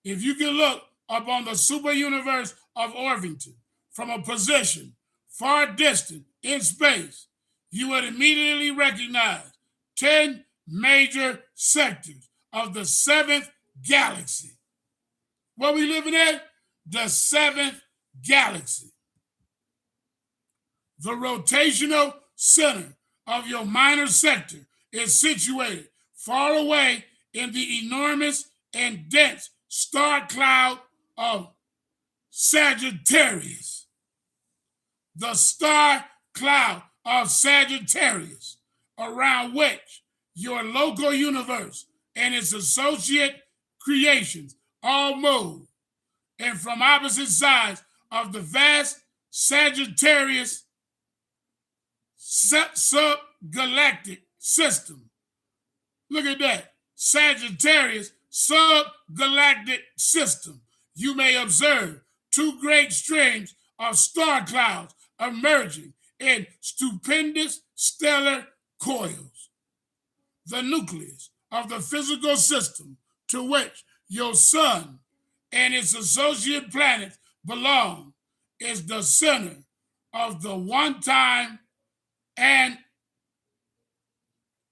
If you can look upon the super universe of Orvington from a position far distant in space, you would immediately recognize 10 major sectors of the 7th galaxy. What we living at? The 7th galaxy. The rotational center of your minor sector is situated far away in the enormous and dense star cloud of Sagittarius. The star cloud of Sagittarius, around which your local universe and its associate creations all move, and from opposite sides of the vast Sagittarius subgalactic system. Look at that. Sagittarius subgalactic system. You may observe 2 great streams of star clouds emerging in stupendous stellar coils. The nucleus of the physical system to which your sun and its associate planets belong is the center of the one-time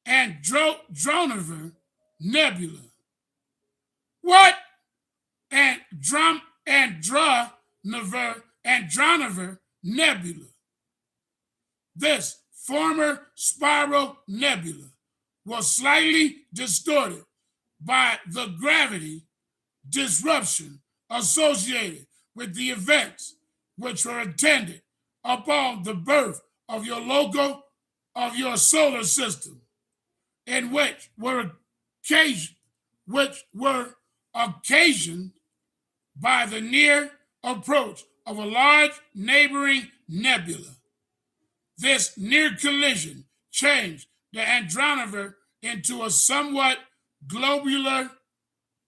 Andronover Nebula. What? Andronover Nebula. This former spiral nebula was slightly distorted by the gravity disruption associated with the events which were attended upon the birth of your solar system, and which were occasioned by the near approach of a large neighboring nebula. This near collision changed the Andronover into a somewhat globular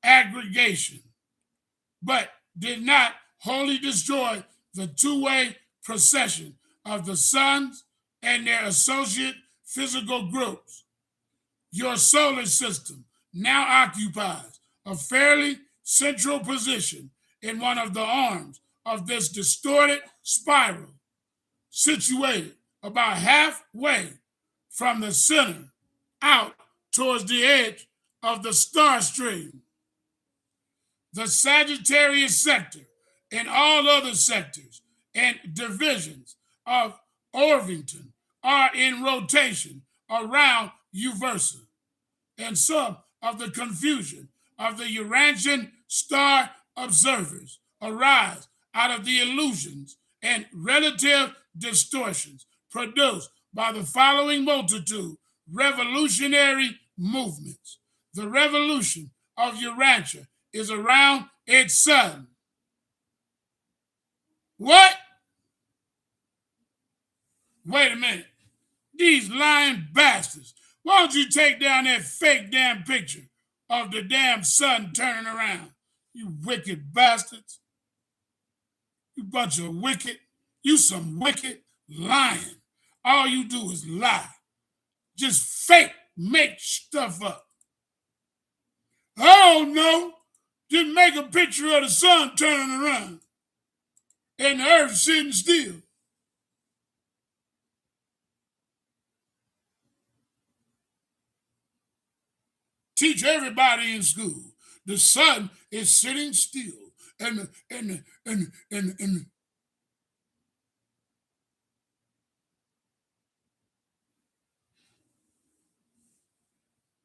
aggregation, but did not wholly destroy the two-way procession of the suns and their associate physical groups. Your solar system now occupies a fairly central position in one of the arms of this distorted spiral, situated about halfway from the center out towards the edge of the star stream. The Sagittarius sector and all other sectors and divisions of Orvington are in rotation around Uversa, and some of the confusion of the Urantian star observers arise out of the illusions and relative distortions produced by the following multitude revolutionary movements. The revolution of Urantia is around its sun. What? Wait a minute. These lying bastards. Why don't you take down that fake damn picture of the damn sun turning around? You wicked bastards. You bunch of wicked. You some wicked lying. All you do is lie. Just fake, make stuff up. I don't know. Just make a picture of the sun turning around and the earth sitting still. Teach everybody in school. The sun is sitting still. And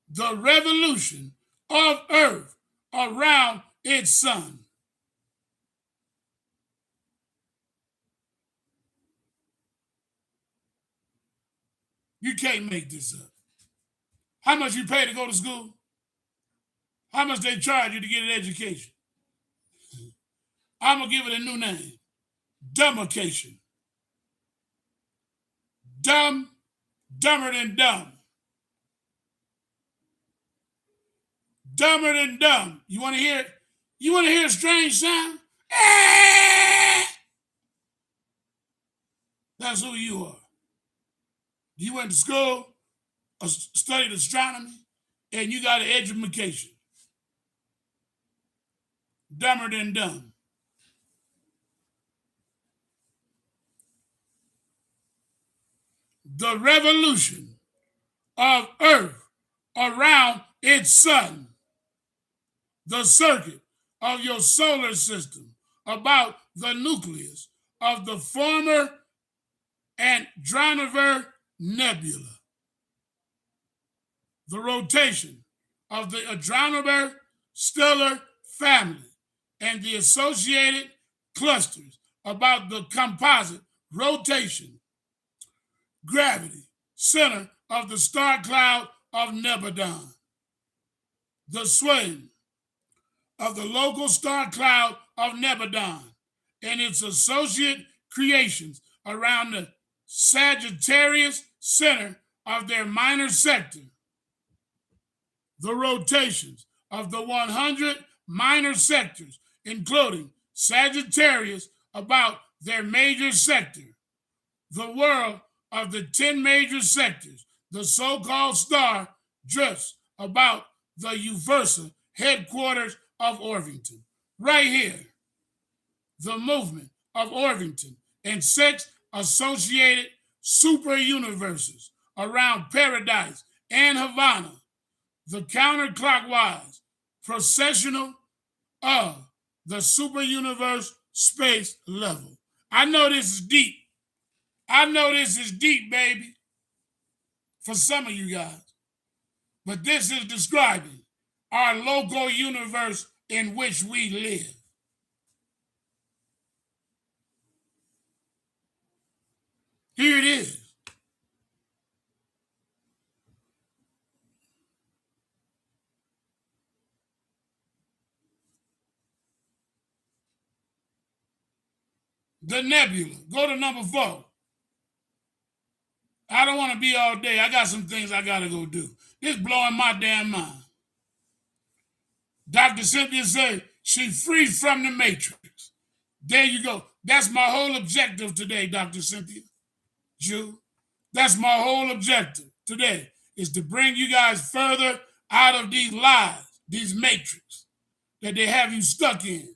the revolution of earth around its sun. You can't make this up. How much you pay to go to school? How much they charge you to get an education? I'm going to give it a new name. Dumbication. Dumb, dumber than dumb. Dumber than dumb. You want to hear it? You want to hear a strange sound? That's who you are. You went to school, studied astronomy, and you got an education. Dumber than dumb. The revolution of Earth around its sun. The circuit of your solar system about the nucleus of the former Andromedan Nebula. The rotation of the Andromedan stellar family and the associated clusters about the composite rotation, gravity, center of the star cloud of Nebadon. The swaying of the local star cloud of Nebadon and its associate creations around the Sagittarius center of their minor sector. The rotations of the 100 minor sectors, including Sagittarius, about their major sector. The world of the 10 major sectors, the so-called star drifts about the Uversa headquarters of Orvington. Right here, the movement of Orvington and 6 associated super universes around Paradise and Havana, the counterclockwise processional of the super universe space level. I know this is deep. I know this is deep, baby, for some of you guys. But this is describing our local universe in which we live. Here it is. The nebula. Go to number 4. I don't want to be all day. I got some things I got to go do. It's blowing my damn mind. Dr. Cynthia said she's free from the matrix. There you go. That's my whole objective today, Dr. Cynthia. Jew. That's my whole objective today, is to bring you guys further out of these lies, these matrix that they have you stuck in.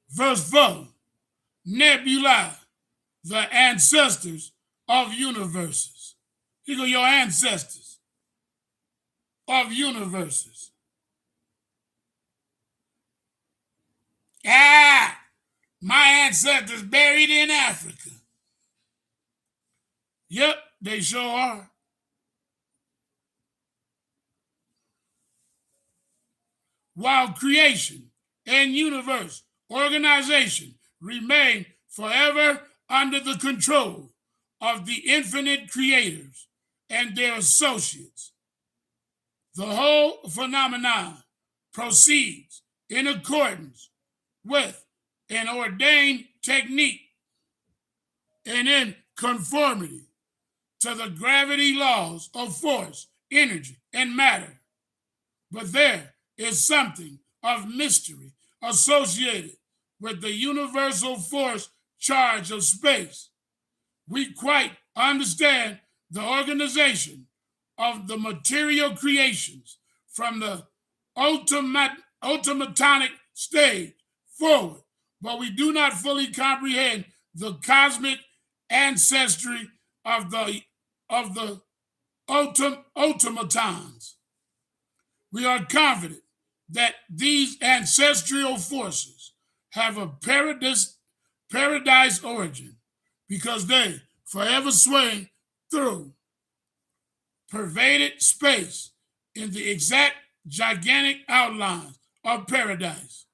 Verse 4, nebulae, the ancestors of universes. Here go your ancestors of universes. My ancestors buried in Africa. Yep, they sure are. While creation and universe organization remain forever under the control of the infinite creators and their associates, the whole phenomenon proceeds in accordance with an ordained technique and in conformity to the gravity laws of force, energy, and matter. But there is something of mystery associated with the universal force charge of space. We quite understand the organization of the material creations from the automatonic stage forward, but we do not fully comprehend the cosmic ancestry of the automatons. We are confident that these ancestral forces have a paradise origin because they forever swing through pervaded space in the exact gigantic outlines of paradise.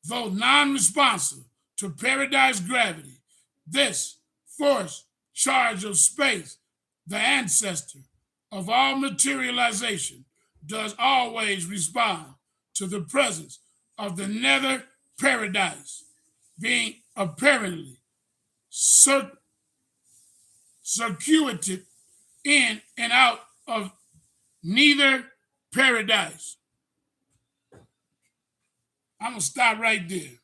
Though non-responsive to paradise gravity, this force charge of space, the ancestor of all materialization, does always respond to the presence of the nether paradise, being apparently circuited in and out of neither paradise. I'm going to stop right there.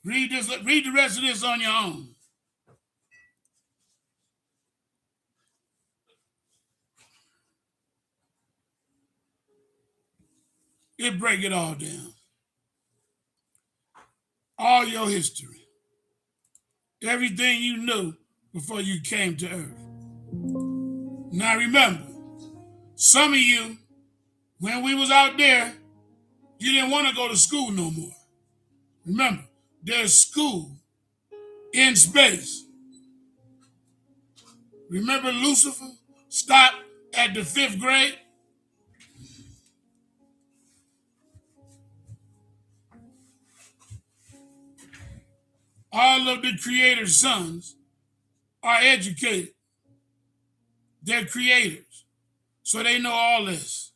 Read the rest of this on your own. It break it all down. All your history. Everything you knew before you came to Earth. Now remember, some of you, when we was out there, you didn't want to go to school no more. Remember, there's school in space. Remember Lucifer stopped at the 5th grade? All of the Creator's sons are educated. They're creators. So they know all this.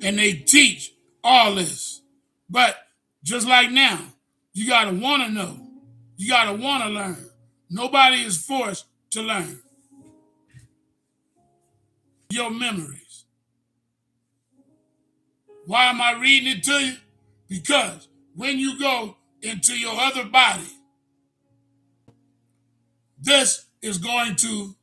And they teach all this. But just like now, you got to want to know. You got to want to learn. Nobody is forced to learn. Your memories. Why am I reading it to you? Because when you go into your other body, this is going to